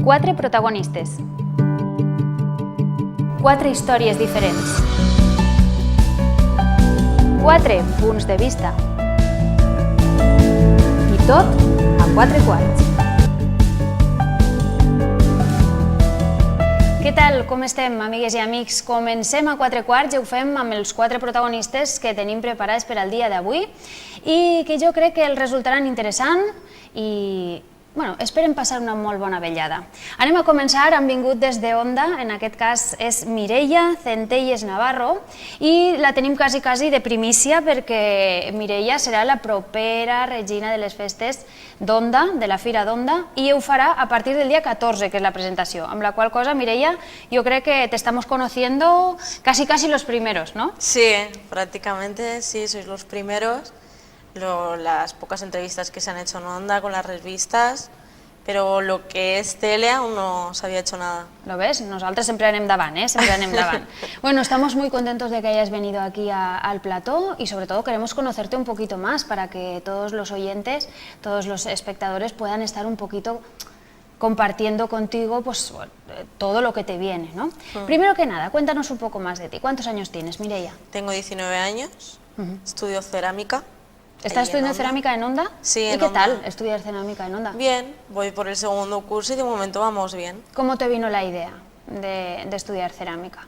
Quatre protagonistes. Quatre històries diferents. Quatre punts de vista. I tot a 4 quarts. Què tal? Com estem, amigues i amics? Comencem a 4 quarts i ho fem amb els 4 protagonistes que tenim preparats per al dia d'avui i que jo crec que els resultaran interessant i esperem passar una molt bona vetllada. Anem a començar, han vingut des de Onda, en aquest cas és Mireia Centelles Navarro, i la tenim quasi de primícia perquè Mireia serà la propera regina de les festes d'Onda, de la Fira d'Onda, i ho farà a partir del dia 14, que és la presentació, amb la qual cosa, Mireia, yo creo que te estamos conociendo casi los primeros, ¿no? Sí, prácticamente sí, sois los primeros. Las pocas entrevistas que se han hecho en Onda con las revistas, pero lo que es tele aún no se había hecho nada. ¿Lo ves? Nosotros siempre anem davant, siempre anem davant. Bueno, estamos muy contentos de que hayas venido aquí al plató y sobre todo queremos conocerte un poquito más para que todos los oyentes, todos los espectadores puedan estar un poquito compartiendo contigo pues, todo lo que te viene, ¿no? Primero que nada, cuéntanos un poco más de ti. ¿Cuántos años tienes, Mireia? Tengo 19 años, estudio cerámica. ¿Estás estudiando cerámica en Onda? Sí, ¿Y qué tal estudiar cerámica en Onda? Bien, voy por el segundo curso y de momento vamos bien. ¿Cómo te vino la idea de estudiar cerámica?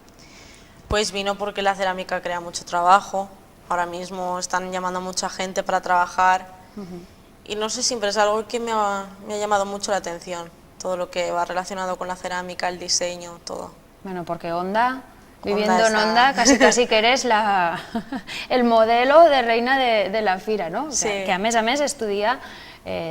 Pues vino porque la cerámica crea mucho trabajo. Ahora mismo están llamando a mucha gente para trabajar y no sé, siempre es algo que me ha llamado mucho la atención. Todo lo que va relacionado con la cerámica, el diseño, todo. Bueno, porque Onda... Viviendo en Onda, casi que eres el modelo de reina de la Fira, ¿no? Sí. Que a mes estudia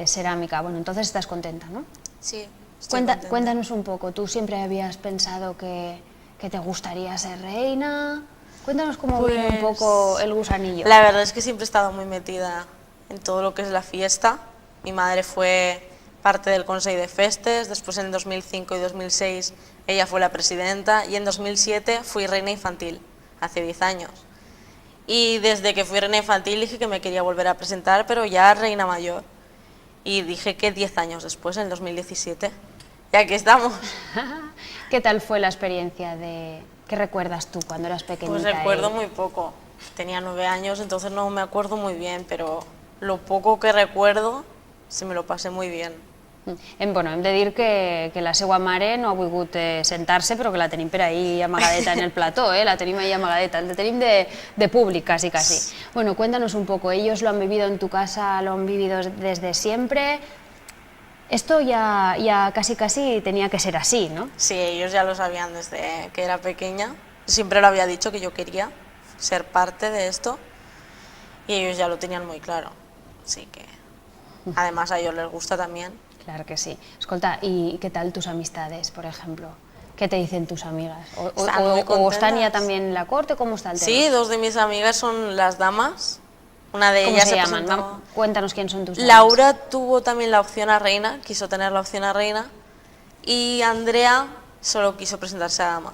cerámica. Bueno, entonces estás contenta, ¿no? Sí, estoy contenta. Cuéntanos un poco, ¿tú siempre habías pensado que te gustaría ser reina? Cuéntanos cómo vino un poco el gusanillo. La verdad es que siempre he estado muy metida en todo lo que es la fiesta. Mi madre fue parte del Consell de Festes, después en 2005 y 2006 ella fue la presidenta y en 2007 fui reina infantil, hace 10 años. Y desde que fui reina infantil dije que me quería volver a presentar, pero ya reina mayor. Y dije que 10 años después, en 2017, y aquí estamos. ¿Qué tal fue la experiencia qué recuerdas tú cuando eras pequeñita? Pues recuerdo muy poco, tenía 9 años, entonces no me acuerdo muy bien, pero lo poco que recuerdo sí me lo pasé muy bien. Bueno, hem de dir que la seva mare no ha volgut sentar-se, però que la tenim per ahí amagadeta en el plató, la tenim ahí amagadeta, la tenim de públic casi. Bueno, cuéntanos un poco, ellos lo han vivido en tu casa, lo han vivido desde siempre. Esto ya casi tenía que ser así, ¿no? Sí, ellos ya lo sabían desde que era pequeña, siempre lo había dicho que yo quería ser parte de esto y ellos ya lo tenían muy claro, así que además a ellos les gusta también. Claro que sí. Escolta, ¿y qué tal tus amistades, por ejemplo? ¿Qué te dicen tus amigas? ¿O están ya también en la corte? ¿Cómo está el tema? Sí, 2 de mis amigas son las damas. Una de ellas ¿Cómo se llaman? presentó... Cuéntanos quién son tus damas. Laura tuvo también la opción a reina, quiso tener la opción a reina, y Andrea solo quiso presentarse a dama.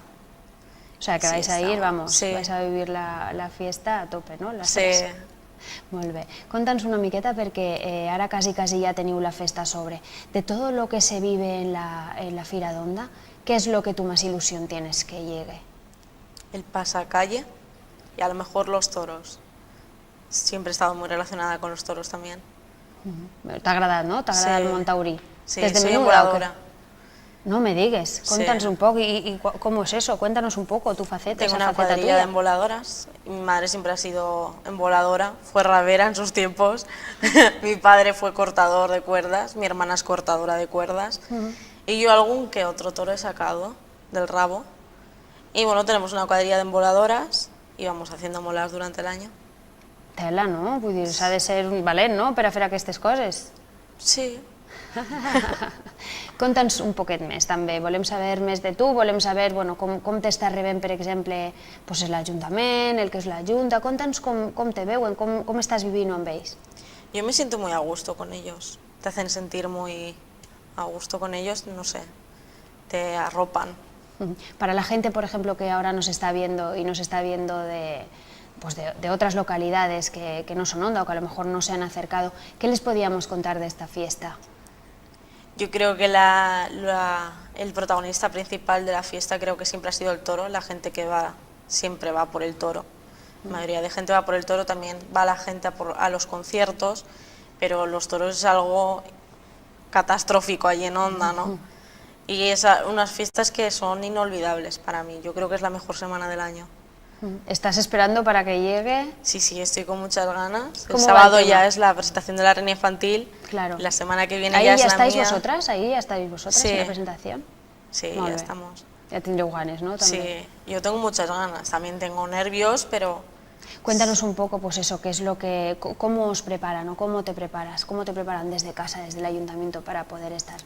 O sea, que vais a ir, vamos, sí. vais a vivir la fiesta a tope, no? Sí. Molt bé. Conta'ns una miqueta perquè ara quasi ja teniu la festa a sobre. De todo lo que se vive en la Fira d'Onda, ¿qué es lo que tú más ilusión tienes que llegue? El pasacalle y a lo mejor los toros. Siempre he estado muy relacionada con los toros también. T'ha agradat, no? T'ha agradat el Montaurí? Sí, Desde soy menuda, emboladora. No me digues, cuéntanos un poco, ¿y cómo es eso? Cuéntanos un poco tu faceta, Tengo esa una faceta cuadrilla tuya. de emboladoras. Mi madre siempre ha sido emboladora, fue rabera en sus tiempos. Mi padre fue cortador de cuerdas, mi hermana es cortadora de cuerdas. Y yo algún que otro toro he sacado del rabo. Y bueno, tenemos una cuadrilla de emboladoras y vamos haciendo molas durante el año. Tela, no? Vull dir, s'ha de ser un valent, no?, per a fer aquestes coses. Sí. Conta'ns un poquet més, també. Volem saber més de tu, volem saber com t'està rebent, per exemple, l'Ajuntament, el que és la Junta. Conta'ns com te veuen, com estàs vivint amb ells. Yo me siento muy a gusto con ellos. Te hacen sentir muy a gusto con ellos, no sé, te arropan. Para la gente, por ejemplo, que ahora nos está viendo y nos está viendo de otras localidades que no son Onda o que a lo mejor no se han acercado, ¿qué les podíamos contar de esta fiesta? Yo creo que el protagonista principal de la fiesta creo que siempre ha sido el toro. La gente que va siempre va por el toro. La mayoría de gente va por el toro, también va la gente a los conciertos, pero los toros es algo catastrófico allí en Onda, ¿no? Y es unas fiestas que son inolvidables para mí. Yo creo que es la mejor semana del año. ¿Estás esperando para que llegue? Sí, sí, estoy con muchas ganas. El ¿Cómo va sábado el tema? ya es la presentación de la reina infantil. Claro. La semana que viene ¿Ahí ya ya es la estáis mía. vosotras? ¿Ahí ya estáis vosotras Sí. en la presentación? Sí, Molt ya bé. estamos. Ya tendréis ganes, ¿no? También. Sí, yo tengo muchas ganas. También tengo nervios, pero Cuéntanos un poco, pues eso, qué es lo que, cómo os preparan o cómo te preparas, cómo te preparan desde casa, desde el ayuntamiento para poder estar.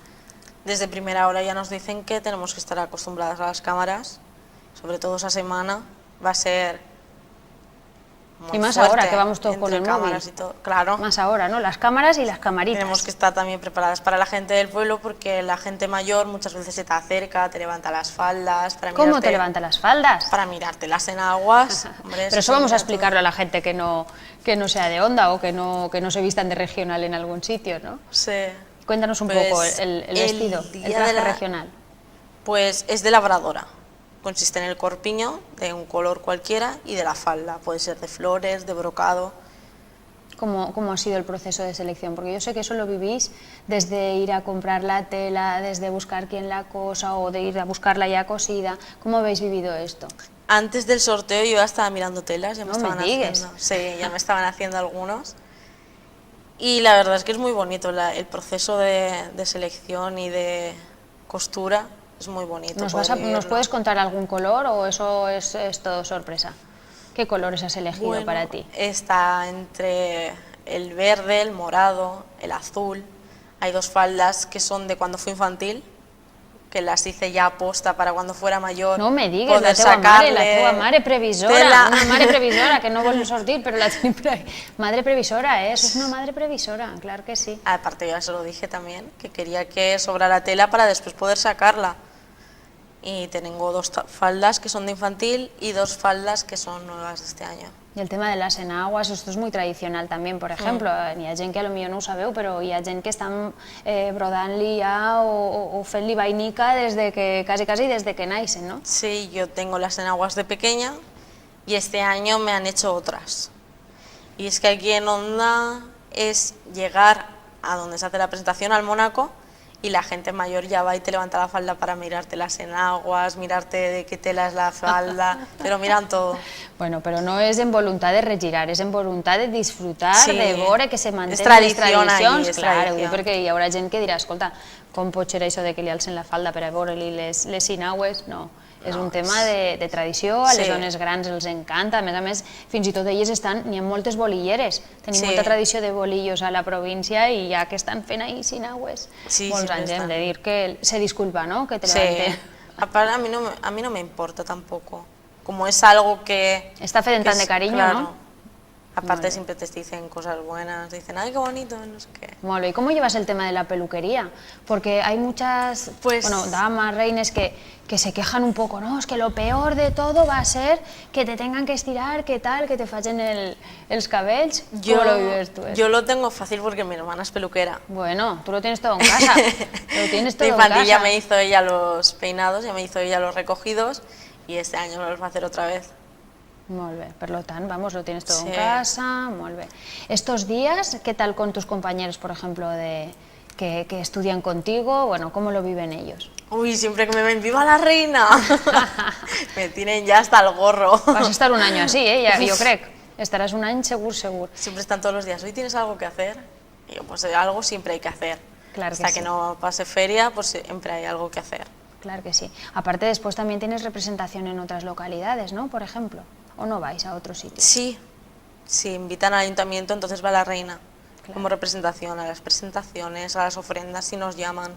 desde primera hora ya nos dicen que tenemos que estar acostumbradas a las cámaras, sobre todo esa semana. Va a ser muy Y más fuerte ahora que vamos todos con entre el móvil. cámaras y todo. Claro. Más ahora, ¿no? Las cámaras y las camaritas. Tenemos que estar también preparadas para la gente del pueblo, porque la gente mayor muchas veces se te acerca, te levanta las faldas. ¿Cómo te levanta las faldas? Para mirártelas en aguas. Hombre, Pero eso vamos a mira explicarlo a la gente que no sea de Onda o que no se vistan de regional en algún sitio, ¿no? todo. Sí. Cuéntanos un Pues, poco el vestido, día el traje de la- regional. Pues es de labradora. Consiste en el corpiño, de un color cualquiera, y de la falda. Puede ser de flores, de brocado. ¿Cómo ha sido el proceso de selección? Porque yo sé que eso lo vivís desde ir a comprar la tela, desde buscar quién la cosa o de ir a buscarla ya cosida. ¿Cómo habéis vivido esto? Antes del sorteo yo ya estaba mirando telas, ya me No me estaban digues. haciendo. Sí, ya me estaban haciendo algunos. Y la verdad es que es muy bonito el proceso de selección y de costura, es muy bonito. ¿Nos poder vivirlo. puedes contar algún color o eso es todo sorpresa? ¿Qué colores has elegido Bueno, para ti? Está entre el verde, el morado, el azul. Hay dos faldas que son de cuando fui infantil, que las hice ya aposta para cuando fuera mayor. No me digues, poder la sacarle teva mare previsora, tela. una madre previsora, que no vol sortir, pero la tenim madre previsora, eso es una madre previsora, claro que sí. Aparte ya se lo dije también, que quería que sobrara tela para después poder sacarla. Y tengo dos faldas que son de infantil y dos faldas que son nuevas de este año. Y el tema de las enaguas, esto es muy tradicional también, por ejemplo, hi ha gent que potser no ho sabeu, però hi ha gent que estan brodant-li ja o fent-li vainica desde que, quasi desde que naixen, ¿no? Sí, yo tengo las enaguas de pequeña y este año me han hecho otras. Y es que aquí en Onda es llegar a donde se hace la presentación, al Mónaco, y la gente mayor ya va y te levanta la falda para mirarte las enaguas, mirarte de qué tela es la falda, pero miran todo. Bueno, però no és en voluntat de regirar, és en voluntat de disfrutar, Sí. de veure que se mantenen És tradició les tradicions. allí, és Clar, tradició. perquè hi haurà gent que dirà, escolta, com pot ser això de que li alcen la falda per a veure-li les sinaues? No, és un tema de tradició, a les Sí. dones grans els encanta, a més, fins i tot elles n'hi ha moltes bolilleres, tenim Sí. molta tradició de bolillos a la província i ja que estan fent ahí sinaues, Sí, molts siempre anys, hem están. de dir que se disculpa, ¿no?, que te Sí. levanten. Aparte, a mí no me importa tampoco. Como es algo que... Està fet en que tant es- de carinyo, claro. ¿no? Aparte siempre te dicen cosas buenas, te dicen, ay, qué bonito, no sé qué. Molt bé. ¿Y cómo llevas el tema de la peluquería? Porque hay muchas Pues- damas, reines que se quejan un poco, no, es que lo peor de todo va a ser que te tengan que estirar, que tal, que te fallen els cabells. ¿Cómo lo vives tú? Yo lo tengo fácil porque mi hermana es peluquera. Bueno, tú lo tienes todo en casa. Lo tienes todo De en infantil ya casa. me hizo ella los peinados, ya me hizo ella los recogidos y este año me los va a hacer otra vez. Molt bé, per lo tant, vamos, lo tienes todo en Sí. casa, molt bé. Estos días, ¿qué tal con tus compañeros, por ejemplo, que estudian contigo? Bueno, ¿cómo lo viven ellos? Uy, siempre que me ven, ¡viva la reina! Me tienen ya hasta el gorro. Vas a estar un año así, ja, jo crec. Estaràs un any segur, segur. Siempre están todos los días, hoy tienes algo que hacer. Y yo, pues algo siempre hay que hacer. Claro que Hasta que sí. no pase feria, pues siempre hay algo que hacer. Claro que sí. Aparte, después también tienes representación en otras localidades, ¿no? Por ejemplo. ¿O no vais a otro sitio? Sí, si invitan al ayuntamiento, entonces va la reina. Claro. Como representación a las presentaciones, a las ofrendas, si nos llaman.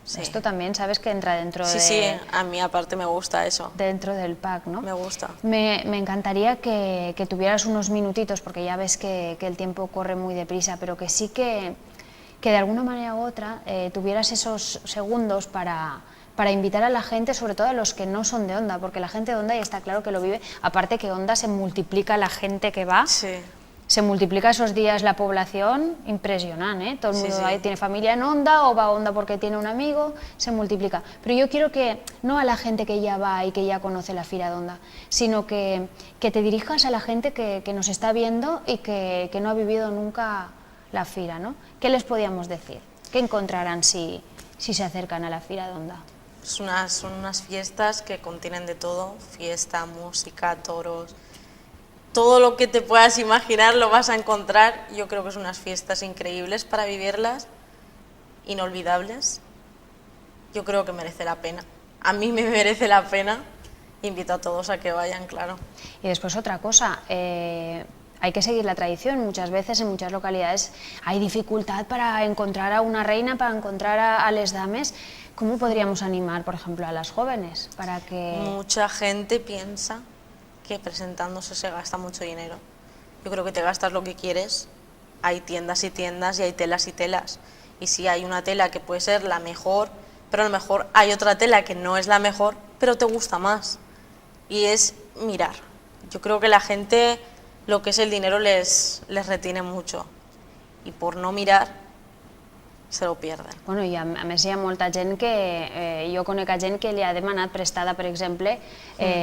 Sí. Esto también, sabes que entra dentro Sí, sí, a mí aparte me gusta eso. dentro del pack, ¿no? Me gusta. Me encantaría que tuvieras unos minutitos, porque ya ves que el tiempo corre muy deprisa, pero que sí que de alguna manera u otra tuvieras esos segundos para invitar a la gente, sobre todo a los que no son de Onda, porque la gente de Onda ya está claro que lo vive, aparte que Onda se multiplica la gente que va, Sí. se multiplica esos días la población, impresionante, ¿eh? Todo el mundo Sí. tiene familia en Onda o va a Onda porque tiene un amigo, se multiplica. Pero yo quiero que, no a la gente que ya va y que ya conoce la Fira d'Onda, sino que te dirijas a la gente que nos está viendo y que no ha vivido nunca la Fira, ¿no? ¿Qué les podíamos decir? ¿Qué encontrarán si se acercan a la Fira d'Onda? Son unas fiestas que contienen de todo, fiesta, música, toros, todo lo que te puedas imaginar lo vas a encontrar. Yo creo que son unas fiestas increíbles para vivirlas, inolvidables. Yo creo que merece la pena. A mí me merece la pena. Invito a todos a que vayan, claro. Y después otra cosa, hay que seguir la tradición. Muchas veces en muchas localidades hay dificultad para encontrar a una reina, para encontrar a les dames. ¿Cómo podríamos animar, por ejemplo, a las jóvenes para que...? Mucha gente piensa que presentándose se gasta mucho dinero. Yo creo que te gastas lo que quieres. Hay tiendas y tiendas y hay telas y telas. Y sí, hay una tela que puede ser la mejor, pero a lo mejor hay otra tela que no es la mejor, pero te gusta más. Y es mirar. Yo creo que la gente, lo que es el dinero les retiene mucho. Y por no mirar, se lo pierden. Bueno, i a més hi ha molta gent que, jo conec a gent que li ha demanat prestada, per exemple,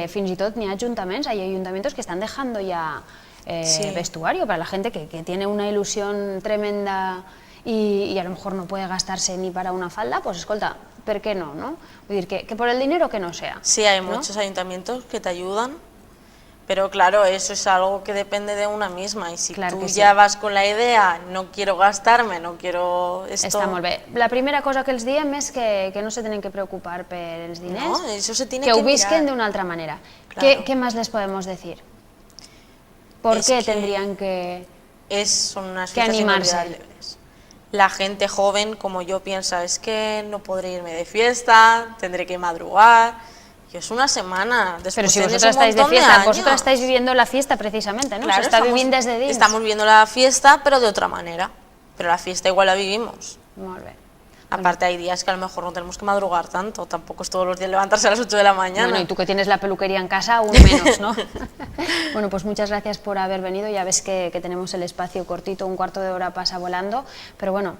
fins i tot n'hi ha ajuntaments, hay ayuntamientos que están dejando ya vestuario para la gente que tiene una ilusión tremenda y a lo mejor no puede gastarse ni para una falda, pues escolta, ¿por qué no? Vull dir, que por el dinero que no sea. Sí, hay muchos ayuntamientos que te ayudan, pero claro, eso es algo que depende de una misma, y si Claro tú que sí. ya vas con la idea, no quiero gastarme, no quiero esto... Està molt bé. La primera cosa que els diem és que no se tenen que preocupar per els diners, No, eso se tiene que ho que visquen mirar. de una altra manera. Claro. ¿Qué más les podemos decir? ¿Por Es qué que tendrían que...? Son unas que fiestas animarse. inolvidables. La gente joven, como yo, piensa, es que no podré irme de fiesta, tendré que madrugar... Y es una semana, después Pero si tienes vosotras un estáis de montón fiesta, años. vosotras estáis viviendo la fiesta precisamente, ¿no? Claro, Se està vivint des de dins. estamos viviendo la fiesta, pero de otra manera. Pero la fiesta igual la vivimos. Molt bé. Aparte hay días que a lo mejor no tenemos que madrugar tanto, tampoco es todos los días levantarse a las 8 de la mañana. Bueno, y tú que tienes la peluquería en casa, aún menos, ¿no? Bueno, pues muchas gracias por haber venido. Ya ves que tenemos el espacio cortito, un cuarto de hora pasa volando, pero bueno,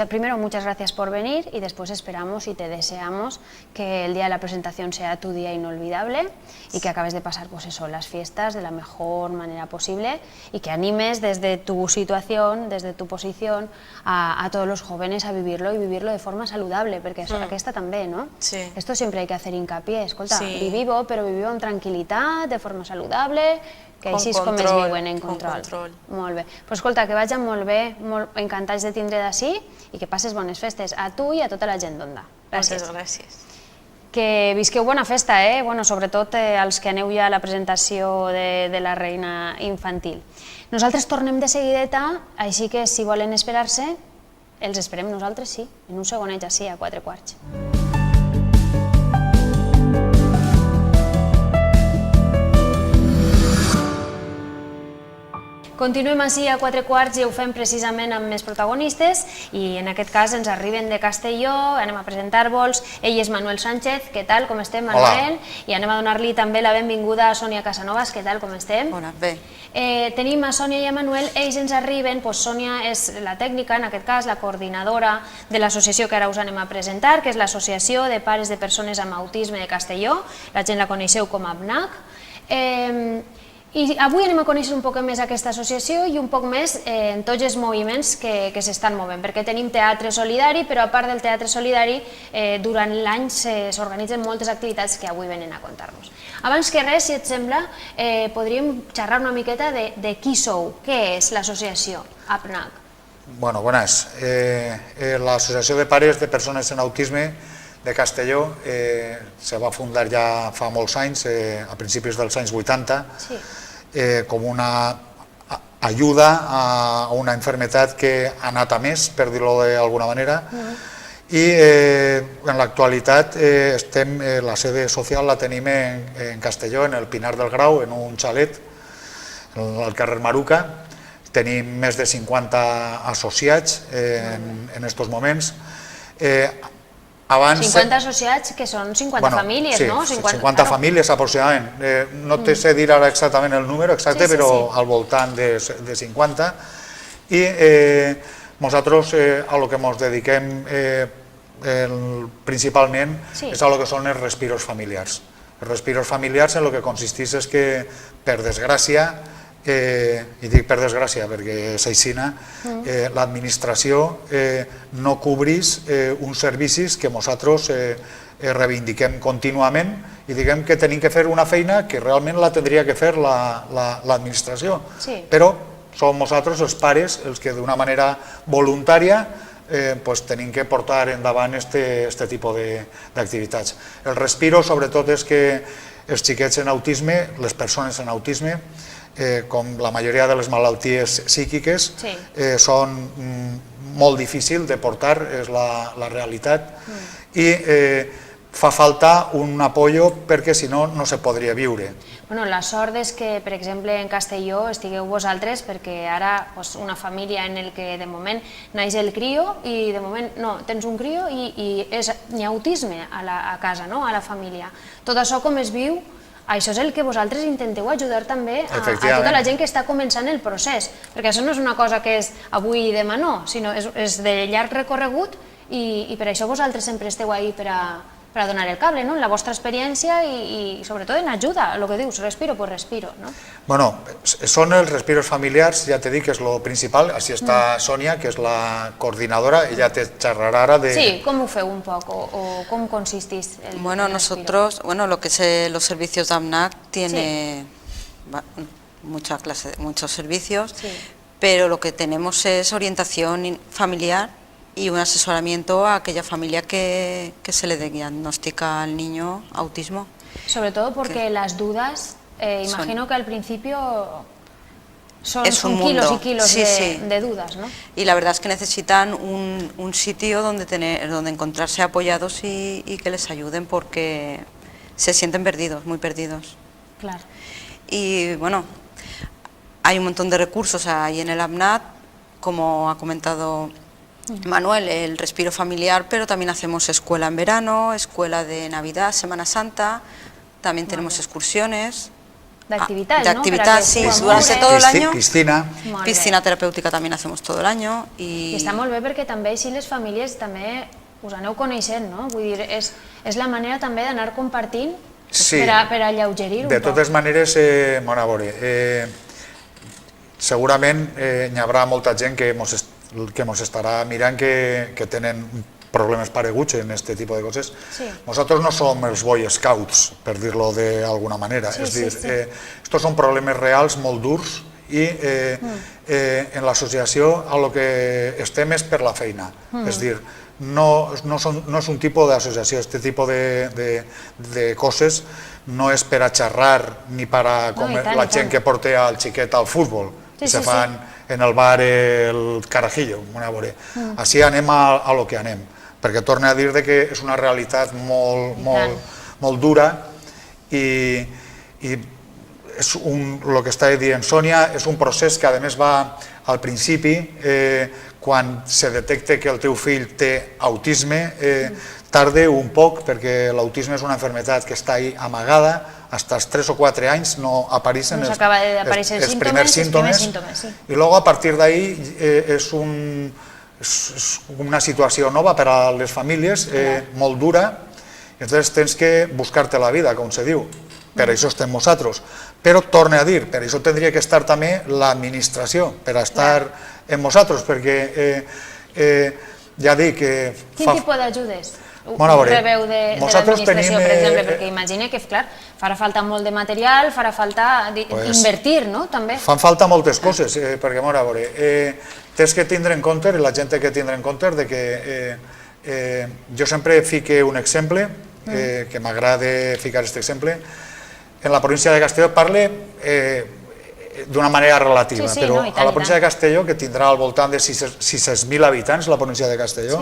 primero muchas gracias por venir y después esperamos y te deseamos que el día de la presentación sea tu día inolvidable y que acabes de pasar, pues eso, las fiestas de la mejor manera posible y que animes desde tu situación, desde tu posición, a todos los jóvenes a vivirlo y vivirlo de forma saludable, porque aquesta també, no? Sí. Esto siempre hay que hacer hincapié. Escolta, Sí. vivivo, però vivivo amb tranquil·litat, de forma saludable, que Con així és com es control, viuen en con control. control. Molt bé. Però escolta, que vagin molt bé, molt encantats de tindre d'ací i que passes bones festes a tu i a tota la gent d'Onda. Gràcies. Muchas gracias. Que visqueu bona festa, bueno, sobretot els que aneu ja a la presentació de la reina infantil. Nosaltres tornem de seguideta, així que si volen esperar-se, els esperem nosaltres, sí, en un segonet ja sí, a 4:15. Continuem així a 4:15 i ho fem precisament amb més protagonistes i en aquest cas ens arriben de Castelló, anem a presentar-vos. Ell és Manuel Sánchez, què tal, com estem, Manuel? Hola. I anem a donar-li també la benvinguda a Sònia Casanovas, què tal, com estem? Bona, bé. Tenim a Sònia i a Manuel, ells ens arriben, Sònia és la tècnica, en aquest cas la coordinadora de l'associació que ara us anem a presentar, que és l'Associació de Pares de Persones amb Autisme de Castelló, la gent la coneixeu com a ABNAC. I avui anem a conèixer un poc més aquesta associació i un poc més en tots els moviments que s'estan movent, perquè tenim teatre solidari, però a part del teatre solidari, durant l'any s'organitzen moltes activitats que avui venen a contar-nos. Abans que res, si et sembla, podríem xerrar una miqueta de qui sou, què és l'associació ABNAC? Bueno, buenas. La Asociación de Pares de Persones en Autisme de Castelló se va fundar ja fa molts anys, a principis dels anys 80, com una ayuda a una enfermedad que ha anat a més, per dir-ho d'alguna manera, i en l'actualitat la sede social la tenim en Castelló, en el Pinar del Grau, en un xalet al carrer Maruca. Tenim més de 50 associats en estos moments. Abans... 50 associats que són 50 famílies, no? 50 famílies aproximadament. No te sé dir ara exactament el número exacte, però al voltant de 50. I nosaltres a lo que ens dediquem principalment és a lo que són els respiros familiars. Els respiros familiars en el que consisteix és que, per desgràcia, i dic per desgràcia perquè és aixina, l'administració no cobrís uns servicis que nosaltres reivindiquem contínuament i diguem que tenim que fer una feina que realment la tindria que fer l'administració, però som nosaltres els pares els que d'una manera voluntària tenim que portar endavant aquest tipus d'activitats. El respiro sobretot és que els xiquets en autisme, les persones en autisme, com la majoria de les malalties psíquiques, són molt difícils de portar, és la realitat, i fa falta un apoyo perquè si no, no se podria viure. La sort és que, per exemple, en Castelló estigueu vosaltres perquè ara una família en la que de moment naix el crio i de moment no, tens un crio i hi ha autisme a casa, a la família. Tot això com es viu, això és el que vosaltres intenteu ajudar també a tota la gent que està començant el procés, perquè això no és una cosa que és avui i demà no, sinó és de llarg recorregut i per això vosaltres sempre esteu ahí per a donar el cable, en la vostra experiència i sobretot en ajuda, el que dius, respiro pues respiro. Bueno, són els respiros familiars, ja t'he dit que és el principal, així està Sònia, que és la coordinadora, ella te xerrarà ara de... Sí, com ho feu un poc o com consistís el respiro? Bueno, nosotros, lo que es los servicios de AMNAC tiene muchos servicios, pero lo que tenemos es orientación familiar y un asesoramiento a aquella familia que se le diagnostica al niño autismo. Sobre todo porque las dudas, imagino que al principio son kilos y kilos de dudas, ¿no? Y la verdad es que necesitan un sitio donde encontrarse apoyados y que les ayuden porque se sienten perdidos, muy perdidos. Claro. Y bueno, hay un montón de recursos ahí en el AMNAT, como ha comentado Manuel, el respiro familiar, pero también hacemos escuela en verano, escuela de Navidad, Semana Santa, también tenemos excursiones. De actividad, de actividad, sí, durante todo el año. Piscina terapèutica també hacemos todo el año. I està molt bé perquè també així les famílies també us aneu coneixent, no? Vull dir, és la manera també d'anar compartint per alleugerir un poc. De totes maneres, a veure, segurament hi haurà molta gent que ens estarà mirant que tenen problemes pareguts en aquest tipus de coses. Nosaltres no som els Boy Scouts, per dir-lo d'alguna manera. És dir, estos són problemes reals molt durs i en l'associació a lo que estem és per la feina. És dir, no és un tipus d'associació, aquest tipus de coses no és per a xerrar ni per a la gent que porta el xiquet al futbol, que se fan en el bar el Carajillo. Així anem a lo que anem, perquè torna a dir que és una realitat molt dura i el que està dient Sònia és un procés que a més va al principi, quan se detecta que el teu fill té autisme, tarda un poc perquè l'autisme és una malaltia que està ahí amagada, fins als 3 o 4 anys no apareixen els primers símptomes i a partir d'ahí és una situació nova per a les famílies, molt dura, i llavors tens que buscar-te la vida, com se diu. Per això estem nosaltres. Però torna a dir, per això tindria que estar també l'administració, per estar en nosaltres, perquè ja dic que... Quin tipus d'ajudes rebeu de l'administració, per exemple? Perquè imagina que, clar, farà falta molt de material, farà falta invertir, no? També. Fan falta moltes coses, perquè, a veure, tens que tindre en compte, i la gent té que tindre en compte, que jo sempre fique un exemple, que m'agrada ficar aquest exemple. En la província de Castelló parle d'una manera relativa, però a la província de Castelló, que tindrà al voltant de 600.000 habitants, la província de Castelló,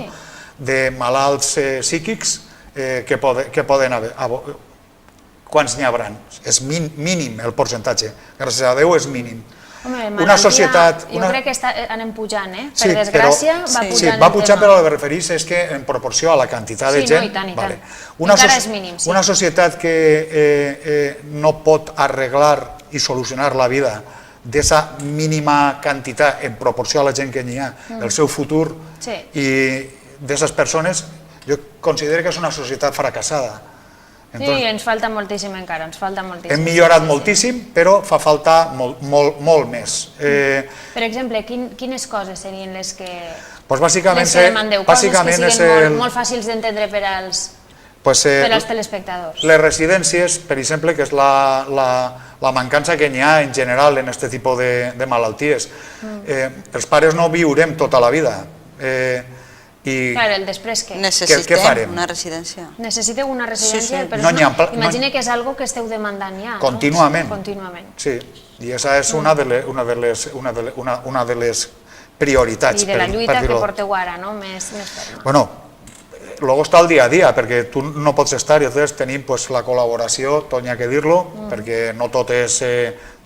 de malalts psíquics que poden haver. Quants n'hi haurà? És mínim el percentatge, gràcies a Déu és mínim. Home, una societat... Jo crec que anem pujant, per Sí, desgràcia però- va pujant Sí, va el pujant, tema. però el que referís és que en proporció a la quantitat de Sí, no, gent... i tant, i vale. tant. Una Encara soci- és mínim, sí. Una societat que no pot arreglar i solucionar la vida d'esa mínima quantitat en proporció a la gent que n'hi ha, el seu futur Sí. i d'esas persones, jo considero que és una societat fracassada. Sí, ens falta moltíssim encara, ens falta moltíssim. Hem millorat moltíssim, però fa falta molt més. Per exemple, quines coses serien les que Pues bàsicament, demandeu? Coses que és siguin molt fàcils d'entendre per als telespectadors. les residències, per exemple, que és la mancança que n'hi ha en general en aquest tipus de malalties. Els pares no viurem tota la vida. Clar, el després què? Què farem? Una residència. Necessiteu una residència, Sí, sí. però imagina que és algo que esteu demandant ja. Contínuament. Contínuament. Sí, i aquesta és una de les prioritats. I de la lluita que dir-ho. porteu ara, no? Més ferma. Bueno, luego està el dia a dia, perquè tu no pots estar, i entonces tenim pues, la col·laboració, tot n'hi ha que dir-lo, perquè no tot és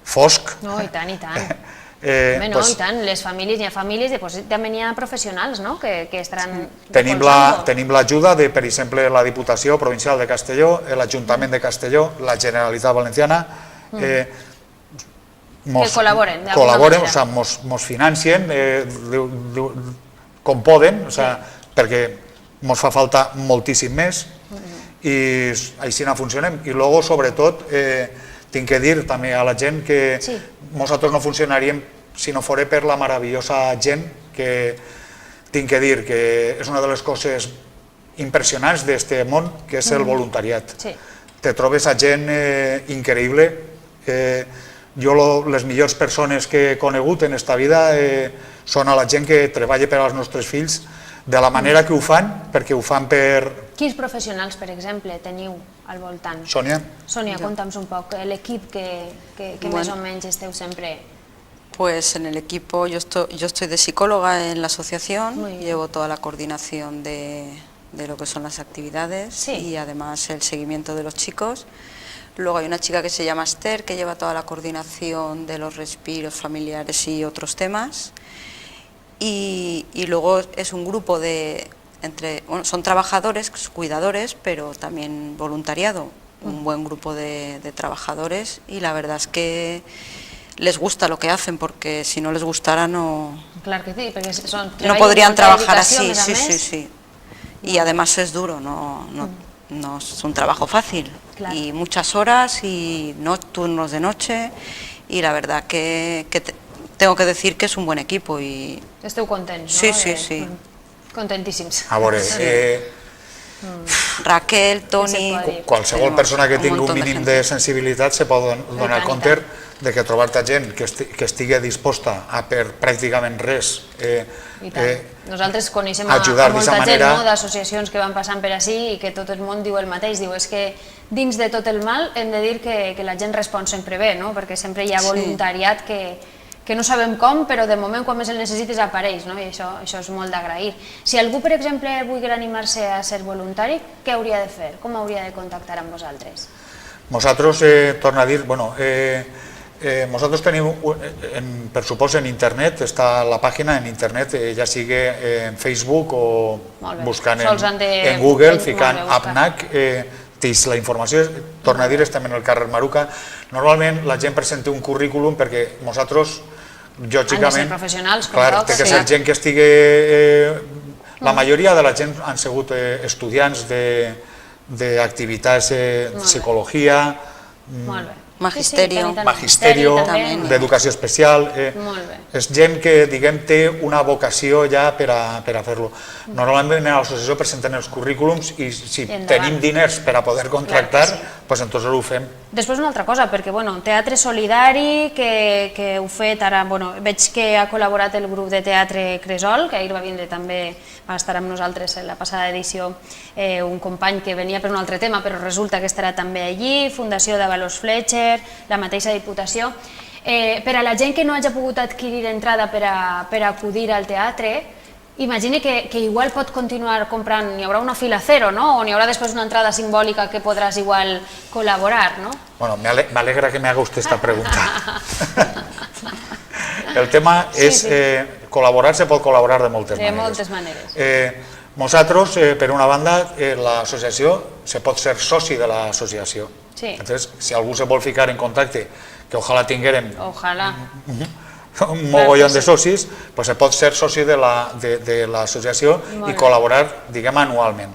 fosc. No, i tant, i tant. Home, no, i tant, les famílies, hi ha famílies, després també hi ha professionals, no?, que estaran... Tenim l'ajuda de, per exemple, la Diputació Provincial de Castelló, l'Ajuntament de Castelló, la Generalitat Valenciana, que col·laboren, d'alguna col·laboren, manera. mos financien com poden, perquè mos fa falta moltíssim més i així no funcionem. I luego, sobretot, tinc que dir també a la gent que nosaltres no funcionaríem si no fos per la meravellosa gent que tinc que dir que és una de les coses impressionants d'aquest món, que és el voluntariat. Te trobes a gent increïble. Jo les millors persones que he conegut en esta vida són a la gent que treballa per als nostres fills de la manera que ho fan, perquè ho fan per... Quins professionals, per exemple, teniu al voltant? Sònia? Sònia, conta'ns un poc, l'equip que més o menys esteu sempre... Pues en el equipo yo estoy de psicóloga en la asociación, llevo toda la coordinación de lo que son las actividades y además el seguimiento de los chicos. Luego hay una chica que se llama Esther, que lleva toda la coordinación de los respiros familiares y otros temas. Y luego es un grupo son trabajadores, cuidadores, pero también voluntariado, un buen grupo de trabajadores, y la verdad es que les gusta lo que hacen, porque si no les gustara no podrían trabajar así. Sí. Y además es duro, no es un trabajo fácil, y muchas horas y turnos de noche, y la verdad que tengo que decir que és un buen equipo. Esteu contents, no? Sí. Contentíssims. A veure, Raquel, Toni... Qualsevol persona que tingui un mínim de sensibilitat se pot donar compte de que trobar-te gent que estigui disposta a per pràcticament res nosaltres coneixem a molta gent d'associacions que van passant per així i que tot el món diu el mateix, diu és que dins de tot el mal hem de dir que la gent respon sempre bé, perquè sempre hi ha voluntariat que no sabem com, però de moment quan més el necessites apareix, i això és molt d'agrair. Si algú, per exemple, volgués animar-se a ser voluntari, què hauria de fer? Com hauria de contactar amb vosaltres? Nosaltres, torno a dir, nosaltres tenim, per suposo, en internet, està la pàgina en internet, ja sigui en Facebook o buscant en Google, ficant APNAC, tens la informació, torna a dir, estem en el carrer Maruca. Normalment la gent presenta un currículum perquè nosaltres, lògicament, té que ser gent que estigui... La majoria de la gent han sigut estudiants d'activitats de psicologia, magisterio, d'educació especial. És gent que, diguem, té una vocació ja per a fer-lo. Normalment a l'associació presenten els currículums i si tenim diners per a poder contractar, doncs entonces ho fem. Després una altra cosa, perquè Teatre Solidari, que heu fet ara, veig que ha col·laborat el grup de Teatre Cresol, que ahir va vindre també, va estar amb nosaltres en la passada edició, un company que venia per un altre tema, però resulta que estarà també allí, Fundació d'Avalos Fletcher, la mateixa Diputació. Per a la gent que no hagi pogut adquirir entrada per a acudir al teatre, imagini que igual pot continuar comprant, hi haurà una fila cero, no? O n'hi haurà després una entrada simbòlica que podràs igual col·laborar, no? Bueno, me alegra que me haga usted esta pregunta. el tema és col·laborar, se pot col·laborar de moltes maneres. De moltes maneres. Nosaltres, per una banda, l'associació, se pot ser soci de l'associació. Entonces, si algú se vol ficar en contacte, que ojalà tinguérem un mogollón de socis, pues se pot ser soci de l'associació i col·laborar, diguem, anualment.